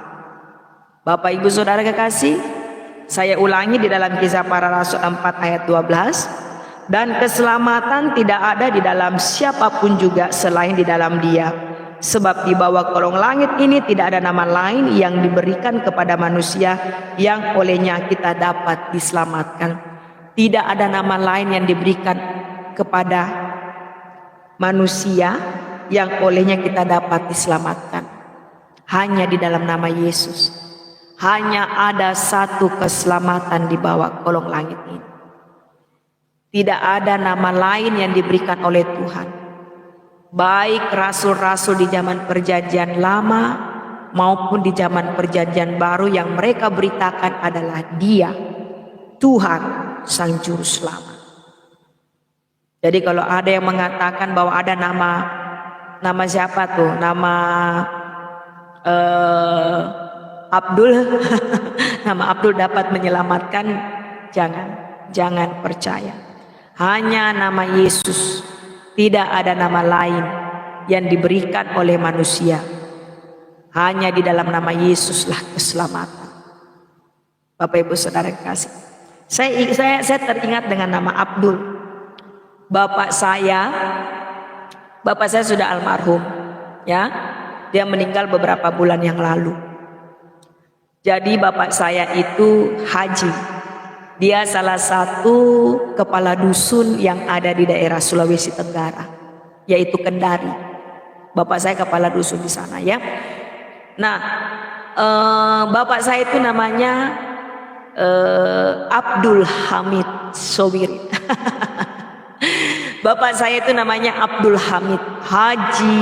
Bapak Ibu Saudara kekasih, saya ulangi di dalam Kisah Para Rasul 4 ayat 12. Dan keselamatan tidak ada di dalam siapapun juga selain di dalam Dia. Sebab di bawah kolong langit ini tidak ada nama lain yang diberikan kepada manusia yang olehnya kita dapat diselamatkan. Tidak ada nama lain yang diberikan kepada manusia yang olehnya kita dapat diselamatkan. Hanya di dalam nama Yesus. Hanya ada satu keselamatan di bawah kolong langit ini. Tidak ada nama lain yang diberikan oleh Tuhan. Baik rasul-rasul di zaman perjanjian lama maupun di zaman perjanjian baru, yang mereka beritakan adalah Dia, Tuhan Sang Juru Selamat. Jadi kalau ada yang mengatakan bahwa ada nama siapa tuh? Nama Abdul, nama Abdul dapat menyelamatkan, jangan percaya. Hanya nama Yesus. Tidak ada nama lain yang diberikan oleh manusia. Hanya di dalam nama Yesuslah keselamatan. Bapak Ibu Saudara kasih. Saya teringat dengan nama Abdul. Bapak saya sudah almarhum, ya. Dia meninggal beberapa bulan yang lalu. Jadi bapak saya itu haji. Dia salah satu kepala dusun yang ada di daerah Sulawesi Tenggara, yaitu Kendari. Bapak saya kepala dusun di sana, ya. Nah, bapak saya itu namanya Abdul Hamid Sobirin. Bapak saya itu namanya Abdul Hamid, Haji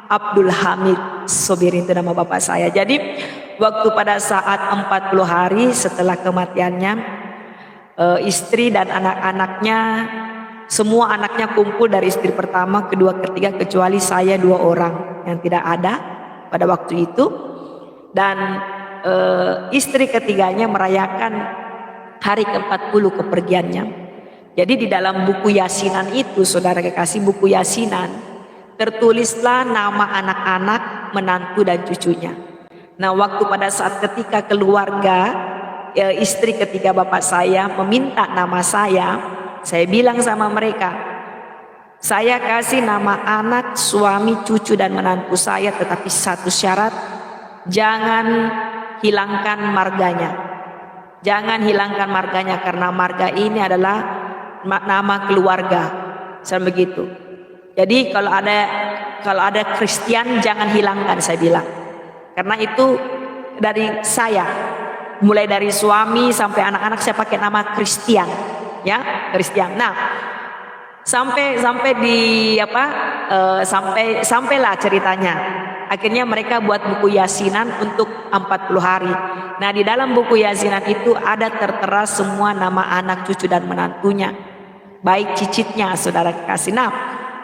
Abdul Hamid Sobirin, itu nama bapak saya. Jadi waktu pada saat 40 hari setelah kematiannya, istri dan anak-anaknya, semua anaknya kumpul dari istri pertama, kedua, ketiga, kecuali saya 2 orang yang tidak ada pada waktu itu. Dan istri ketiganya merayakan hari ke-40 kepergiannya. Jadi di dalam buku Yasinan itu, saudara kekasih, buku Yasinan, tertulislah nama anak-anak, menantu dan cucunya. Nah, waktu pada saat ketika keluarga, istri ketiga bapak saya meminta nama saya bilang sama mereka, saya kasih nama anak, suami, cucu dan menantu saya, tetapi satu syarat, jangan hilangkan marganya. Jangan hilangkan marganya, karena marga ini adalah nama keluarga. Saya begitu. Jadi kalau ada Kristen jangan hilangkan, saya bilang. Karena itu dari saya. Mulai dari suami sampai anak-anak saya pakai nama Christian, ya, Christian. Nah, sampailah ceritanya. Akhirnya mereka buat buku Yasinan untuk 40 hari. Nah, di dalam buku Yasinan itu ada tertera semua nama anak, cucu dan menantunya, baik cicitnya, saudara kekasih. Nah,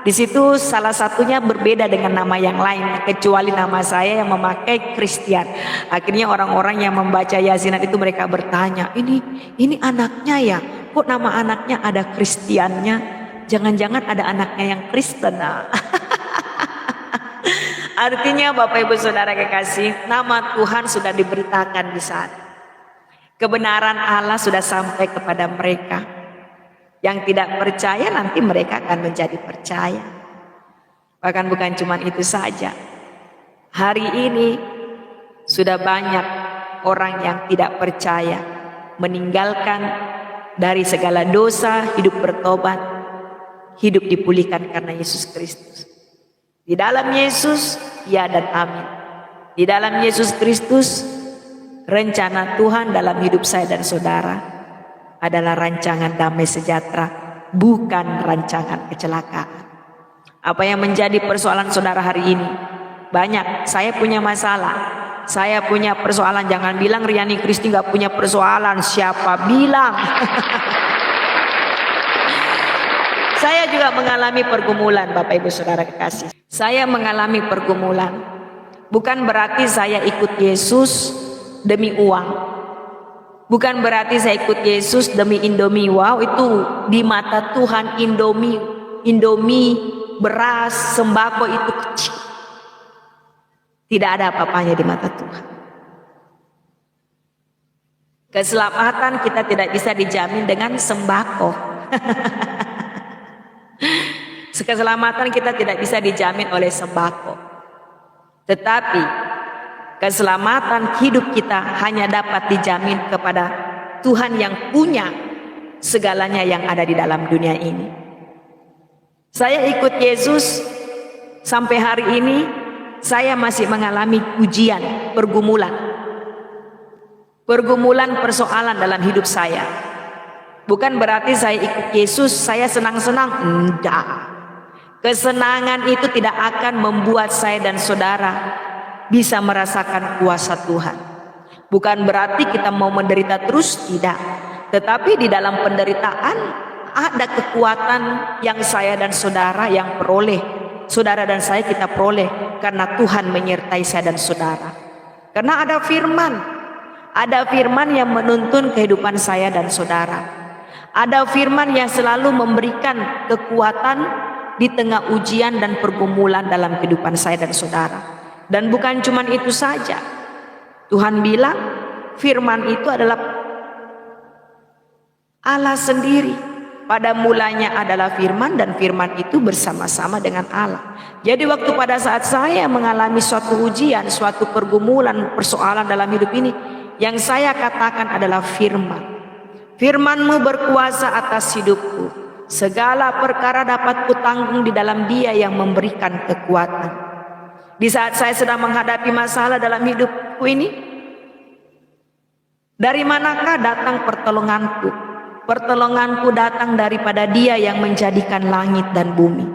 di situ salah satunya berbeda dengan nama yang lain, kecuali nama saya yang memakai Christian. Akhirnya orang-orang yang membaca Yasinan itu mereka bertanya, ini anaknya ya, kok nama anaknya ada Christiannya? Jangan-jangan ada anaknya yang Kristen. Artinya Bapak Ibu Saudara kekasih, nama Tuhan sudah diberitakan di sana. Kebenaran Allah sudah sampai kepada mereka. Yang tidak percaya nanti mereka akan menjadi percaya. Bahkan bukan cuma itu saja. Hari ini sudah banyak orang yang tidak percaya, meninggalkan dari segala dosa, hidup bertobat, hidup dipulihkan karena Yesus Kristus. Di dalam Yesus, ya dan amin. Di dalam Yesus Kristus, rencana Tuhan dalam hidup saya dan saudara adalah rancangan damai sejahtera, bukan rancangan kecelakaan. Apa yang menjadi persoalan saudara hari ini? Banyak. Saya punya masalah, saya punya persoalan. Jangan bilang Riani Kristi gak punya persoalan. Siapa bilang? Saya juga mengalami pergumulan, Bapak Ibu Saudara kekasih. Saya mengalami pergumulan. Bukan berarti saya ikut Yesus demi uang. Bukan berarti saya ikut Yesus demi Indomie. Wow, itu di mata Tuhan Indomie, beras, sembako itu kecil. Tidak ada apa-apanya di mata Tuhan. Keselamatan kita tidak bisa dijamin dengan sembako. Keselamatan kita tidak bisa dijamin oleh sembako. Tetapi keselamatan hidup kita hanya dapat dijamin kepada Tuhan yang punya segalanya yang ada di dalam dunia ini. Saya ikut Yesus sampai hari ini, saya masih mengalami ujian, pergumulan persoalan dalam hidup saya. Bukan berarti saya ikut Yesus saya senang-senang, enggak. Kesenangan itu tidak akan membuat saya dan saudara bisa merasakan kuasa Tuhan. Bukan berarti kita mau menderita terus, tidak. Tetapi di dalam penderitaan ada kekuatan yang saya dan saudara yang peroleh. Saudara dan saya kita peroleh karena Tuhan menyertai saya dan saudara. Karena ada firman yang menuntun kehidupan saya dan saudara. Ada firman yang selalu memberikan kekuatan di tengah ujian dan pergumulan dalam kehidupan saya dan saudara. Dan bukan cuma itu saja. Tuhan bilang firman itu adalah Allah sendiri. Pada mulanya adalah firman dan firman itu bersama-sama dengan Allah. Jadi waktu pada saat saya mengalami suatu ujian, suatu pergumulan, persoalan dalam hidup ini, yang saya katakan adalah firman. Firman-Mu berkuasa atas hidupku. Segala perkara dapat kutanggung di dalam Dia yang memberikan kekuatan. Di saat saya sedang menghadapi masalah dalam hidupku ini, dari manakah datang pertolonganku? Pertolonganku datang daripada Dia yang menjadikan langit dan bumi.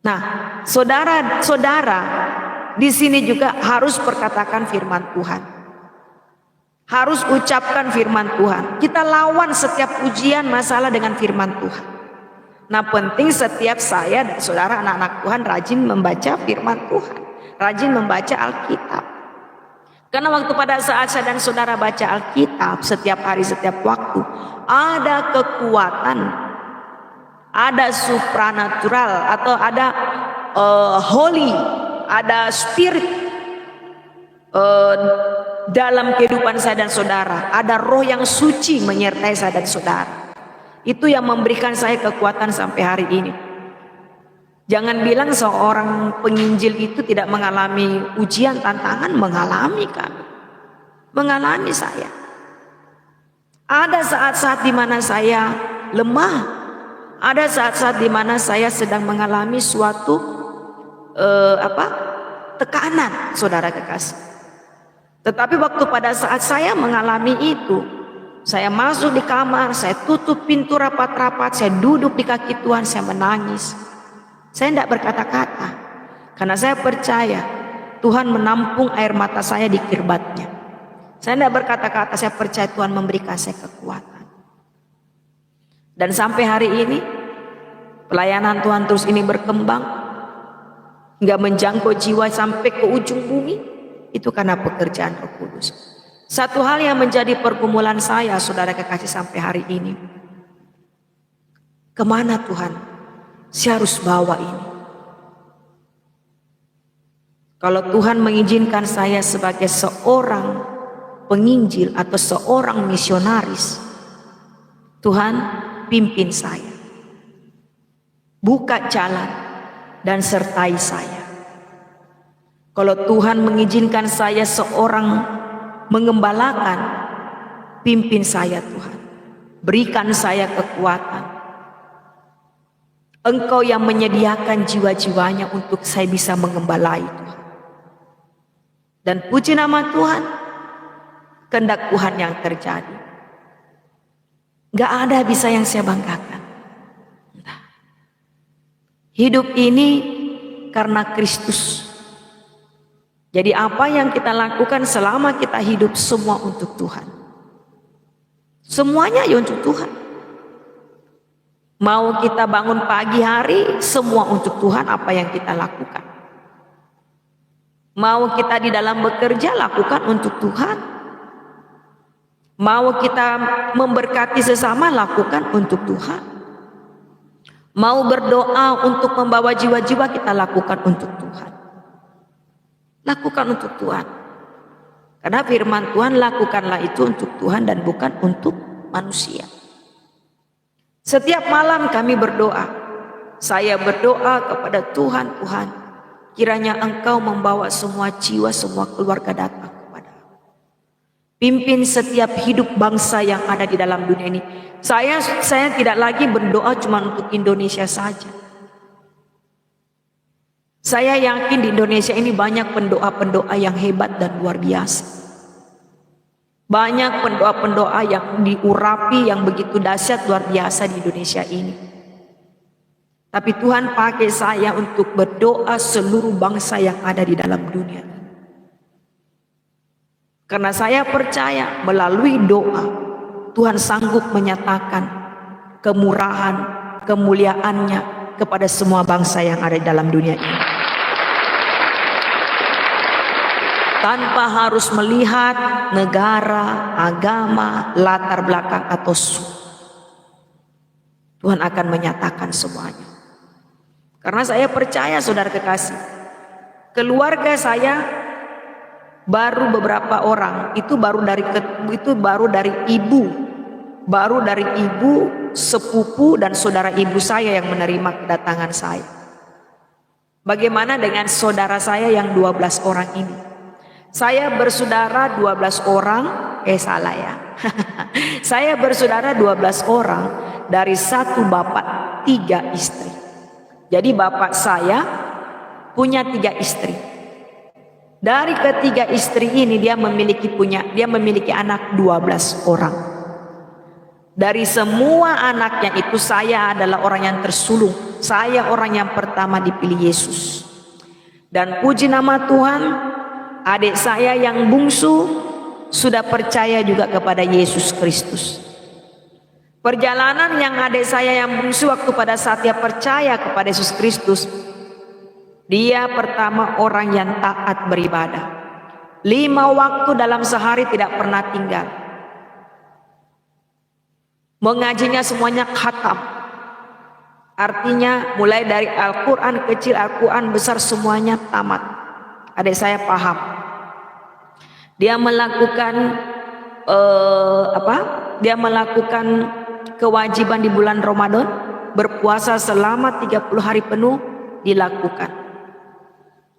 Nah, saudara-saudara, di sini juga harus perkatakan firman Tuhan. Harus ucapkan firman Tuhan. Kita lawan setiap ujian masalah dengan firman Tuhan. Nah, penting setiap saya dan saudara anak-anak Tuhan rajin membaca firman Tuhan, rajin membaca Alkitab. Karena waktu pada saat saya dan saudara baca Alkitab setiap hari, setiap waktu, ada kekuatan, ada supranatural atau ada holy, ada spirit dalam kehidupan saya dan saudara. Ada roh yang suci menyertai saya dan saudara. Itu yang memberikan saya kekuatan sampai hari ini. Jangan bilang seorang penginjil itu tidak mengalami ujian, tantangan. Mengalami kan, mengalami saya. Ada saat-saat di mana saya lemah. Ada saat-saat di mana saya sedang mengalami suatu tekanan, saudara kekasih. Tetapi waktu pada saat saya mengalami itu, saya masuk di kamar, saya tutup pintu rapat-rapat, saya duduk di kaki Tuhan, saya menangis. Saya tidak berkata-kata, karena saya percaya Tuhan menampung air mata saya di kirbatnya. Saya tidak berkata-kata, saya percaya Tuhan memberikan saya kekuatan. Dan sampai hari ini, pelayanan Tuhan terus ini berkembang, hingga menjangkau jiwa sampai ke ujung bumi. Itu karena pekerjaan Roh Kudus. Satu hal yang menjadi pergumulan saya, saudara kekasih, sampai hari ini, kemana Tuhan saya harus bawa ini? Kalau Tuhan mengizinkan saya sebagai seorang penginjil atau seorang misionaris, Tuhan pimpin saya, buka jalan dan sertai saya. Kalau Tuhan mengizinkan saya seorang mengembalakan, pimpin saya Tuhan, berikan saya kekuatan. Engkau yang menyediakan jiwa-jiwanya untuk saya bisa mengembalai Tuhan. Dan puji nama Tuhan, kehendak Tuhan yang terjadi. Gak ada bisa yang saya banggakan. Hidup ini karena Kristus. Jadi apa yang kita lakukan selama kita hidup semua untuk Tuhan. Semuanya ya untuk Tuhan. Mau kita bangun pagi hari, semua untuk Tuhan apa yang kita lakukan. Mau kita di dalam bekerja, lakukan untuk Tuhan. Mau kita memberkati sesama, lakukan untuk Tuhan. Mau berdoa untuk membawa jiwa-jiwa, kita lakukan untuk Tuhan. Lakukan untuk Tuhan. Karena firman Tuhan, lakukanlah itu untuk Tuhan dan bukan untuk manusia. Setiap malam kami berdoa. Saya berdoa kepada Tuhan, Tuhan, kiranya Engkau membawa semua jiwa, semua keluarga datang kepada Aku. Pimpin setiap hidup bangsa yang ada di dalam dunia ini. Saya tidak lagi berdoa cuma untuk Indonesia saja. Saya yakin di Indonesia ini banyak pendoa-pendoa yang hebat dan luar biasa. Banyak pendoa-pendoa yang diurapi, yang begitu dahsyat luar biasa di Indonesia ini. Tapi Tuhan pakai saya untuk berdoa seluruh bangsa yang ada di dalam dunia. Karena saya percaya melalui doa Tuhan sanggup menyatakan kemurahan, kemuliaannya kepada semua bangsa yang ada di dalam dunia ini. Tanpa harus melihat negara, agama, latar belakang atau suku. Tuhan akan menyatakan semuanya. Karena saya percaya, saudara kekasih, keluarga saya baru beberapa orang, itu baru dari ibu, sepupu dan saudara ibu saya yang menerima kedatangan saya. Bagaimana dengan saudara saya yang 12 orang ini? Saya bersaudara 12 orang, salah ya. Saya bersaudara 12 orang dari satu bapak, 3 istri. Jadi bapak saya punya 3 istri. Dari ketiga istri ini dia memiliki anak 12 orang. Dari semua anaknya itu saya adalah orang yang tersulung. Saya orang yang pertama dipilih Yesus. Dan puji nama Tuhan, adik saya yang bungsu sudah percaya juga kepada Yesus Kristus. Perjalanan yang adik saya yang bungsu waktu pada saat dia percaya kepada Yesus Kristus, dia pertama orang yang taat beribadah. 5 waktu dalam sehari tidak pernah tinggal. Mengajinya semuanya khatam. Artinya mulai dari Al-Quran kecil, Al-Quran besar semuanya tamat. Adik saya paham. Dia melakukan Dia melakukan kewajiban di bulan Ramadan, berpuasa selama 30 hari penuh dilakukan.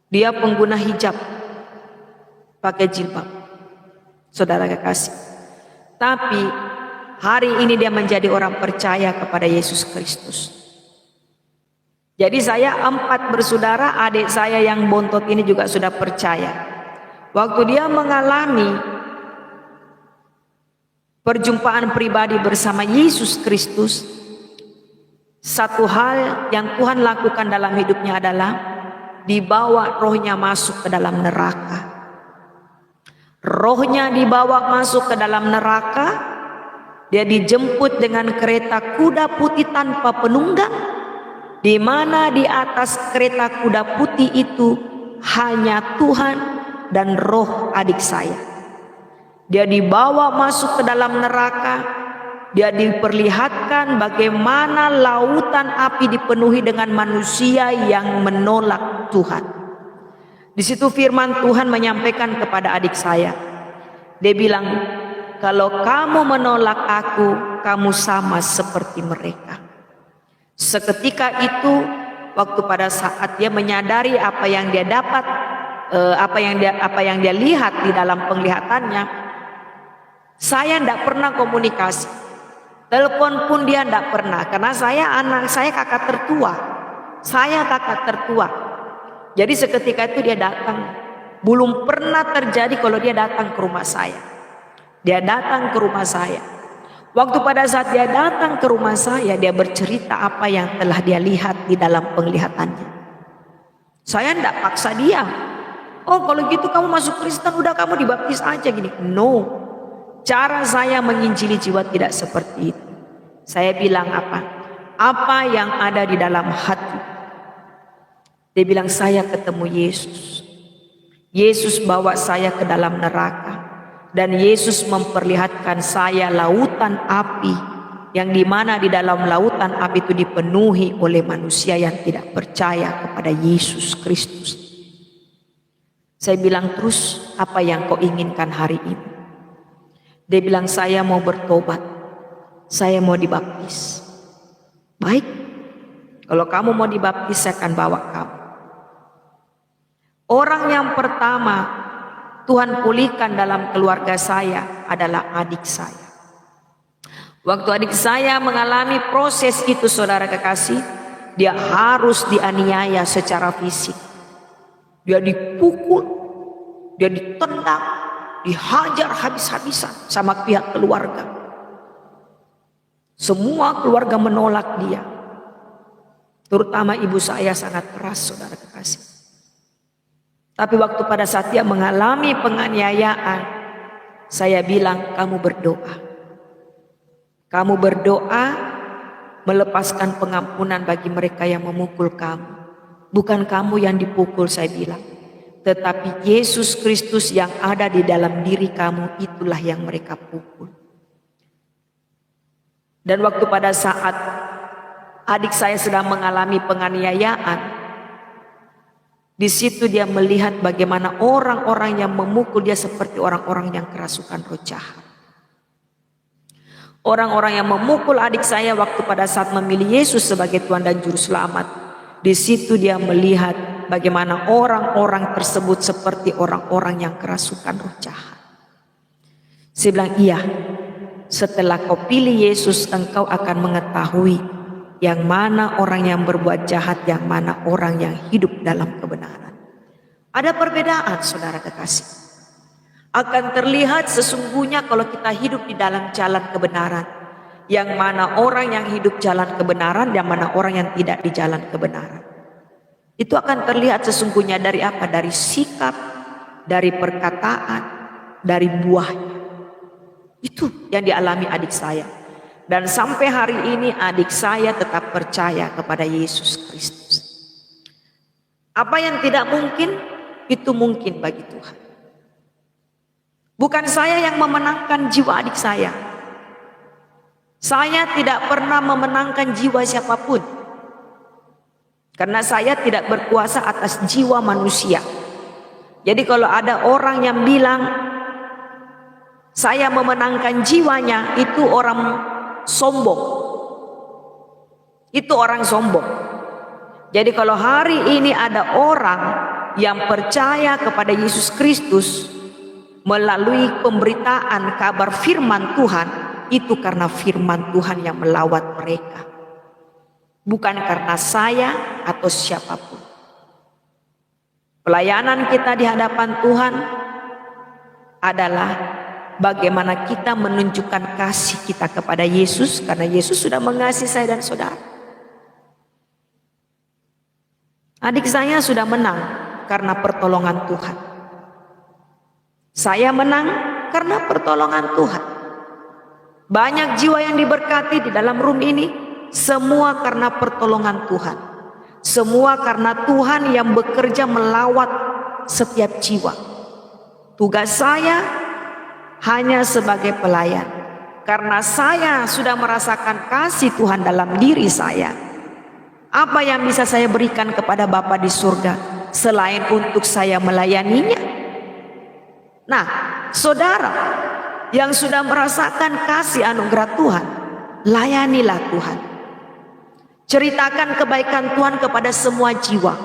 Dia pengguna hijab, pakai jilbab, saudara kekasih. Tapi hari ini dia menjadi orang percaya kepada Yesus Kristus. Jadi saya 4 bersaudara, adik saya yang bontot ini juga sudah percaya. Waktu dia mengalami perjumpaan pribadi bersama Yesus Kristus, satu hal yang Tuhan lakukan dalam hidupnya adalah dibawa rohnya masuk ke dalam neraka. Rohnya dibawa masuk ke dalam neraka. Dia dijemput dengan kereta kuda putih tanpa penunggang, di mana di atas kereta kuda putih itu hanya Tuhan dan roh adik saya. Dia dibawa masuk ke dalam neraka. Dia diperlihatkan bagaimana lautan api dipenuhi dengan manusia yang menolak Tuhan. Di situ firman Tuhan menyampaikan kepada adik saya. Dia bilang, kalau kamu menolak aku, kamu sama seperti mereka. Seketika itu, waktu pada saat dia menyadari apa yang dia dapat, apa yang dia lihat di dalam penglihatannya, saya tidak pernah komunikasi. Telepon pun dia tidak pernah, karena saya kakak tertua. Saya kakak tertua. Jadi seketika itu dia datang. Belum pernah terjadi kalau dia datang ke rumah saya. Dia datang ke rumah saya. Waktu pada saat dia datang ke rumah saya, dia bercerita apa yang telah dia lihat di dalam penglihatannya. Saya tidak paksa dia. Oh kalau gitu kamu masuk Kristen, udah kamu dibaptis aja gini. No. Cara saya menginjili jiwa tidak seperti itu. Saya bilang apa? Apa yang ada di dalam hati? Dia bilang, saya ketemu Yesus. Yesus bawa saya ke dalam neraka. Dan Yesus memperlihatkan saya lautan api, yang dimana di dalam lautan api itu dipenuhi oleh manusia yang tidak percaya kepada Yesus Kristus. Saya bilang, terus apa yang kau inginkan hari ini? Dia bilang, saya mau bertobat, saya mau dibaptis. Baik, kalau kamu mau dibaptis, saya akan bawa kamu. Orang yang pertama Tuhan pulihkan dalam keluarga saya adalah adik saya. Waktu adik saya mengalami proses itu, saudara kekasih, dia harus dianiaya secara fisik. Dia dipukul, dia ditendang, dihajar habis-habisan sama pihak keluarga. Semua keluarga menolak dia. Terutama ibu saya sangat keras, saudara kekasih. Tapi waktu pada saat dia mengalami penganiayaan, saya bilang, kamu berdoa. Kamu berdoa melepaskan pengampunan bagi mereka yang memukul kamu. Bukan kamu yang dipukul, saya bilang. Tetapi Yesus Kristus yang ada di dalam diri kamu, itulah yang mereka pukul. Dan waktu pada saat adik saya sedang mengalami penganiayaan, di situ dia melihat bagaimana orang-orang yang memukul dia seperti orang-orang yang kerasukan roh jahat. Orang-orang yang memukul adik saya waktu pada saat memilih Yesus sebagai Tuhan dan Juru Selamat, di situ dia melihat bagaimana orang-orang tersebut seperti orang-orang yang kerasukan roh jahat. Saya bilang, iya, setelah kau pilih Yesus, engkau akan mengetahui yang mana orang yang berbuat jahat, yang mana orang yang hidup dalam kebenaran. Ada perbedaan, saudara kekasih. Akan terlihat sesungguhnya kalau kita hidup di dalam jalan kebenaran, yang mana orang yang hidup jalan kebenaran, yang mana orang yang tidak di jalan kebenaran. Itu akan terlihat sesungguhnya dari apa? Dari sikap, dari perkataan, dari buahnya. Itu yang dialami adik saya. Dan sampai hari ini adik saya tetap percaya kepada Yesus Kristus. Apa yang tidak mungkin, itu mungkin bagi Tuhan. Bukan saya yang memenangkan jiwa adik saya. Saya tidak pernah memenangkan jiwa siapapun. Karena saya tidak berkuasa atas jiwa manusia. Jadi kalau ada orang yang bilang saya memenangkan jiwanya, itu orang sombong. Itu orang sombong. Jadi kalau hari ini ada orang yang percaya kepada Yesus Kristus melalui pemberitaan kabar firman Tuhan, itu karena firman Tuhan yang melawat mereka, bukan karena saya atau siapapun. Pelayanan kita di hadapan Tuhan adalah bagaimana kita menunjukkan kasih kita kepada Yesus, karena Yesus sudah mengasihi saya dan saudara. Adik saya sudah menang karena pertolongan Tuhan. Saya menang karena pertolongan Tuhan. Banyak jiwa yang diberkati di dalam room ini, semua karena pertolongan Tuhan. Semua karena Tuhan yang bekerja melawat setiap jiwa. Tugas saya hanya sebagai pelayan. Karena saya sudah merasakan kasih Tuhan dalam diri saya. Apa yang bisa saya berikan kepada Bapa di surga selain untuk saya melayaninya? Nah, saudara yang sudah merasakan kasih anugerah Tuhan, layanilah Tuhan. Ceritakan kebaikan Tuhan kepada semua jiwa.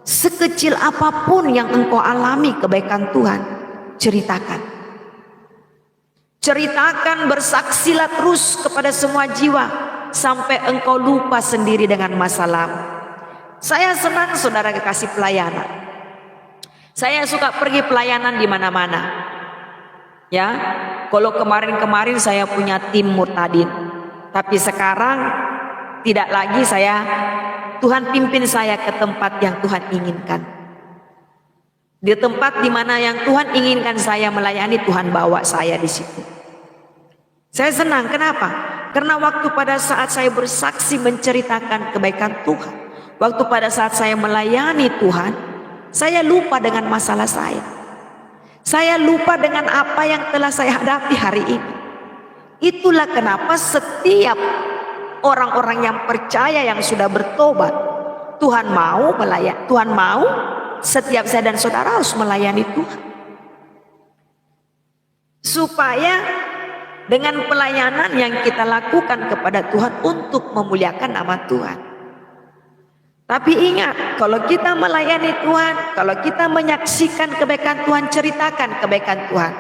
Sekecil apapun yang engkau alami kebaikan Tuhan, ceritakan. Ceritakan, bersaksilah terus kepada semua jiwa sampai engkau lupa sendiri dengan masa lalu. Saya senang, saudara, kekasih pelayanan. Saya suka pergi pelayanan di mana-mana. Ya, kalau kemarin-kemarin saya punya tim murtadin, tapi sekarang tidak lagi. Tuhan pimpin saya ke tempat yang Tuhan inginkan. Di tempat di mana yang Tuhan inginkan saya melayani, Tuhan bawa saya di situ. Saya senang, kenapa? Karena waktu pada saat saya bersaksi menceritakan kebaikan Tuhan, waktu pada saat saya melayani Tuhan, saya lupa dengan masalah saya. Saya lupa dengan apa yang telah saya hadapi hari ini. Itulah kenapa setiap orang-orang yang percaya yang sudah bertobat, Tuhan mau melayani, Tuhan mau setiap saya dan saudara harus melayani Tuhan. Supaya dengan pelayanan yang kita lakukan kepada Tuhan untuk memuliakan nama Tuhan. Tapi ingat, kalau kita melayani Tuhan, kalau kita menyaksikan kebaikan Tuhan, ceritakan kebaikan Tuhan.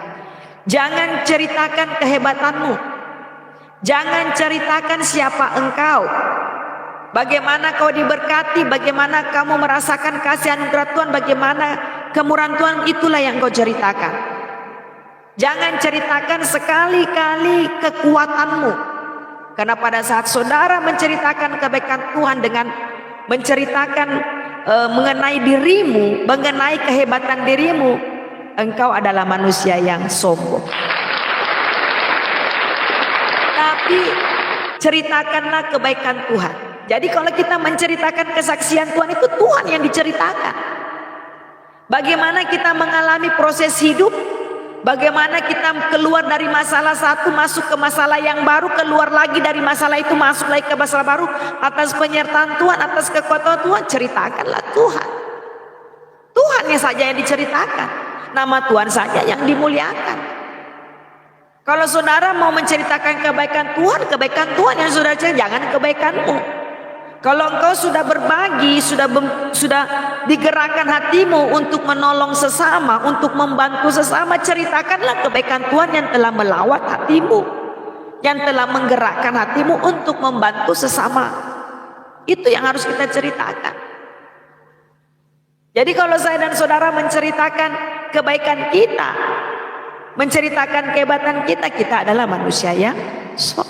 Jangan ceritakan kehebatanmu. Jangan ceritakan siapa engkau. Bagaimana kau diberkati, bagaimana kamu merasakan kasih anugerah Tuhan, bagaimana kemurahan Tuhan, itulah yang kau ceritakan. Jangan ceritakan sekali-kali kekuatanmu. Karena pada saat saudara menceritakan kebaikan Tuhan dengan menceritakan mengenai dirimu, mengenai kehebatan dirimu, engkau adalah manusia yang sombong. Tapi ceritakanlah kebaikan Tuhan. Jadi kalau kita menceritakan kesaksian Tuhan, itu Tuhan yang diceritakan. Bagaimana kita mengalami proses hidup, bagaimana kita keluar dari masalah satu masuk ke masalah yang baru, keluar lagi dari masalah itu masuk lagi ke masalah baru, atas penyertaan Tuhan, atas kekuatan Tuhan. Ceritakanlah Tuhan. Tuhannya saja yang diceritakan, nama Tuhan saja yang dimuliakan. Kalau saudara mau menceritakan kebaikan Tuhan yang saudara ceritakan, jangan kebaikanmu. Kalau engkau sudah berbagi, sudah digerakkan hatimu untuk menolong sesama, untuk membantu sesama, ceritakanlah kebaikan Tuhan yang telah melawat hatimu, yang telah menggerakkan hatimu untuk membantu sesama. Itu yang harus kita ceritakan. Jadi kalau saya dan saudara menceritakan kebaikan kita, menceritakan kehebatan kita, kita adalah manusia yang sombong.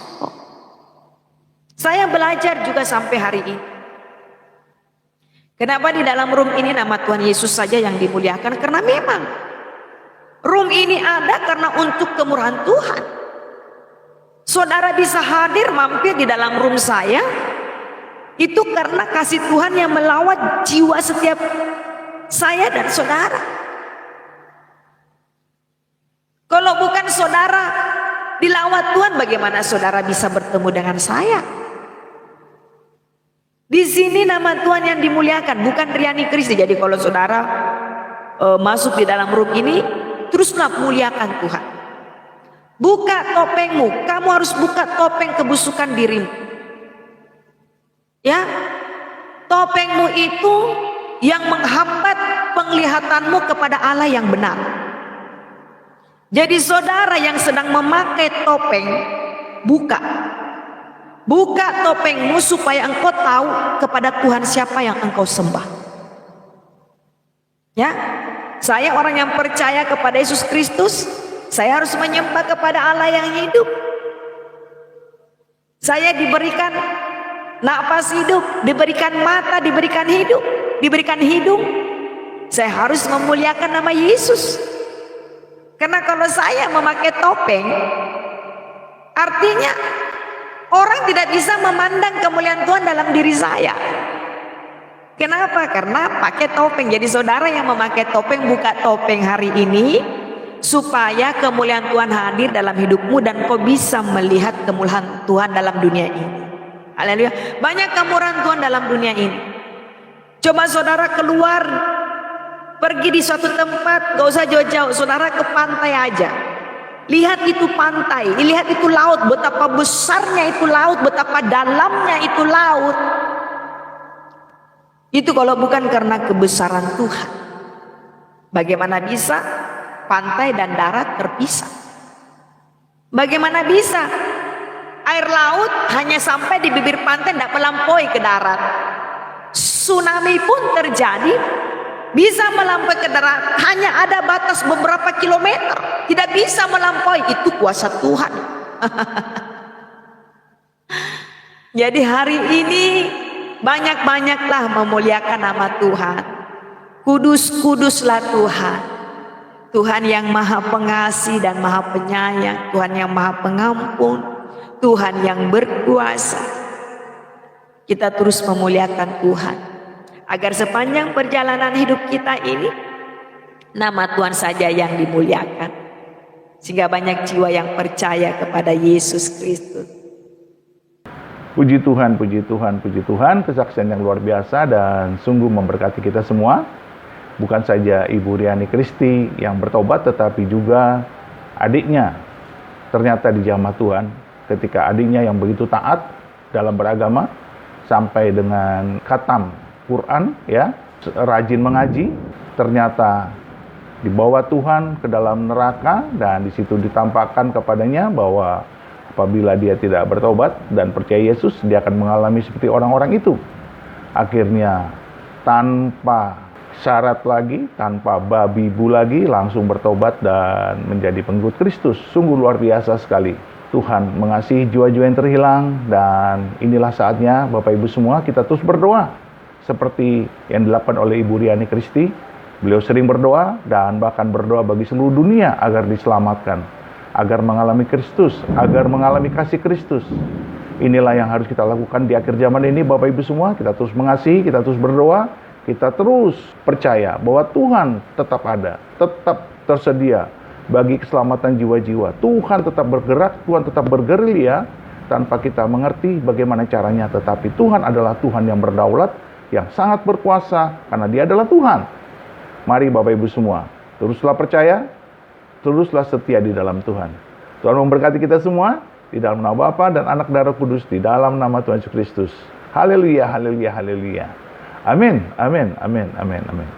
Saya belajar juga sampai hari ini. Kenapa di dalam room ini nama Tuhan Yesus saja yang dimuliakan? Karena memang room ini ada karena untuk kemurahan Tuhan. Saudara bisa hadir mampir di dalam room saya, itu karena kasih Tuhan yang melawat jiwa setiap saya dan saudara. Kalau bukan saudara dilawat Tuhan, bagaimana saudara bisa bertemu dengan saya? Di sini nama Tuhan yang dimuliakan, bukan Riani Kristi. Jadi kalau saudara masuk di dalam room ini, teruslah muliakan Tuhan. Buka topengmu, kamu harus buka topeng kebusukan dirimu. Ya, topengmu itu yang menghambat penglihatanmu kepada Allah yang benar. Jadi saudara yang sedang memakai topeng, buka topengmu supaya engkau tahu kepada Tuhan siapa yang engkau sembah. Ya, saya orang yang percaya kepada Yesus Kristus, saya harus menyembah kepada Allah yang hidup. Saya diberikan napas hidup, diberikan mata, diberikan hidup, diberikan hidung. Saya harus memuliakan nama Yesus. Karena kalau saya memakai topeng, artinya orang tidak bisa memandang kemuliaan Tuhan dalam diri saya. Kenapa? Karena pakai topeng. Jadi saudara yang memakai topeng, buka topeng hari ini supaya kemuliaan Tuhan hadir dalam hidupmu dan kau bisa melihat kemuliaan Tuhan dalam dunia ini. Haleluya. Banyak kemurahan Tuhan dalam dunia ini. Coba saudara keluar, pergi di suatu tempat, gak usah jauh-jauh, saudara ke pantai aja. Lihat itu pantai, lihat itu laut, betapa besarnya itu laut, betapa dalamnya itu laut. Itu kalau bukan karena kebesaran Tuhan. Bagaimana bisa pantai dan darat terpisah? Bagaimana bisa air laut hanya sampai di bibir pantai, tidak melampaui ke darat? Tsunami pun terjadi, bisa melampaui ke darat, hanya ada batas beberapa kilometer, tidak bisa melampaui. Itu kuasa Tuhan. Jadi hari ini banyak-banyaklah memuliakan nama Tuhan. Kudus-kuduslah Tuhan. Tuhan yang maha pengasih dan maha penyayang, Tuhan yang maha pengampun, Tuhan yang berkuasa. Kita terus memuliakan Tuhan, agar sepanjang perjalanan hidup kita ini Nama Tuhan saja yang dimuliakan. Sehingga banyak jiwa yang percaya kepada Yesus Kristus. Puji Tuhan, puji Tuhan, puji Tuhan. Kesaksian yang luar biasa dan sungguh memberkati kita semua. Bukan saja Ibu Riani Kristi yang bertobat, tetapi juga adiknya. Ternyata dijamah Tuhan ketika adiknya yang begitu taat dalam beragama, sampai dengan khatam Quran, ya, rajin mengaji, ternyata dibawa Tuhan ke dalam neraka, dan di situ ditampakkan kepadanya bahwa apabila dia tidak bertobat dan percaya Yesus, dia akan mengalami seperti orang-orang itu. Akhirnya tanpa syarat lagi, tanpa babi bu lagi, langsung bertobat dan menjadi pengikut Kristus. Sungguh luar biasa sekali. Tuhan mengasihi jiwa-jiwa yang terhilang, dan inilah saatnya Bapak Ibu semua kita terus berdoa. Seperti yang dilakukan oleh Ibu Riani Kristi. Beliau sering berdoa dan bahkan berdoa bagi seluruh dunia agar diselamatkan, agar mengalami Kristus, agar mengalami kasih Kristus. Inilah yang harus kita lakukan di akhir zaman ini, Bapak Ibu semua. Kita terus mengasihi, kita terus berdoa, kita terus percaya bahwa Tuhan tetap ada, tetap tersedia bagi keselamatan jiwa-jiwa. Tuhan tetap bergerak, Tuhan tetap bergerilya tanpa kita mengerti bagaimana caranya. Tetapi Tuhan adalah Tuhan yang berdaulat, yang sangat berkuasa, karena Dia adalah Tuhan. Mari Bapak Ibu semua, teruslah percaya, teruslah setia di dalam Tuhan. Tuhan memberkati kita semua, di dalam nama Bapa dan Anak dan Roh Kudus, di dalam nama Tuhan Yesus Kristus. Haleluya, haleluya, haleluya. Amin, amin, amin, amin, amin.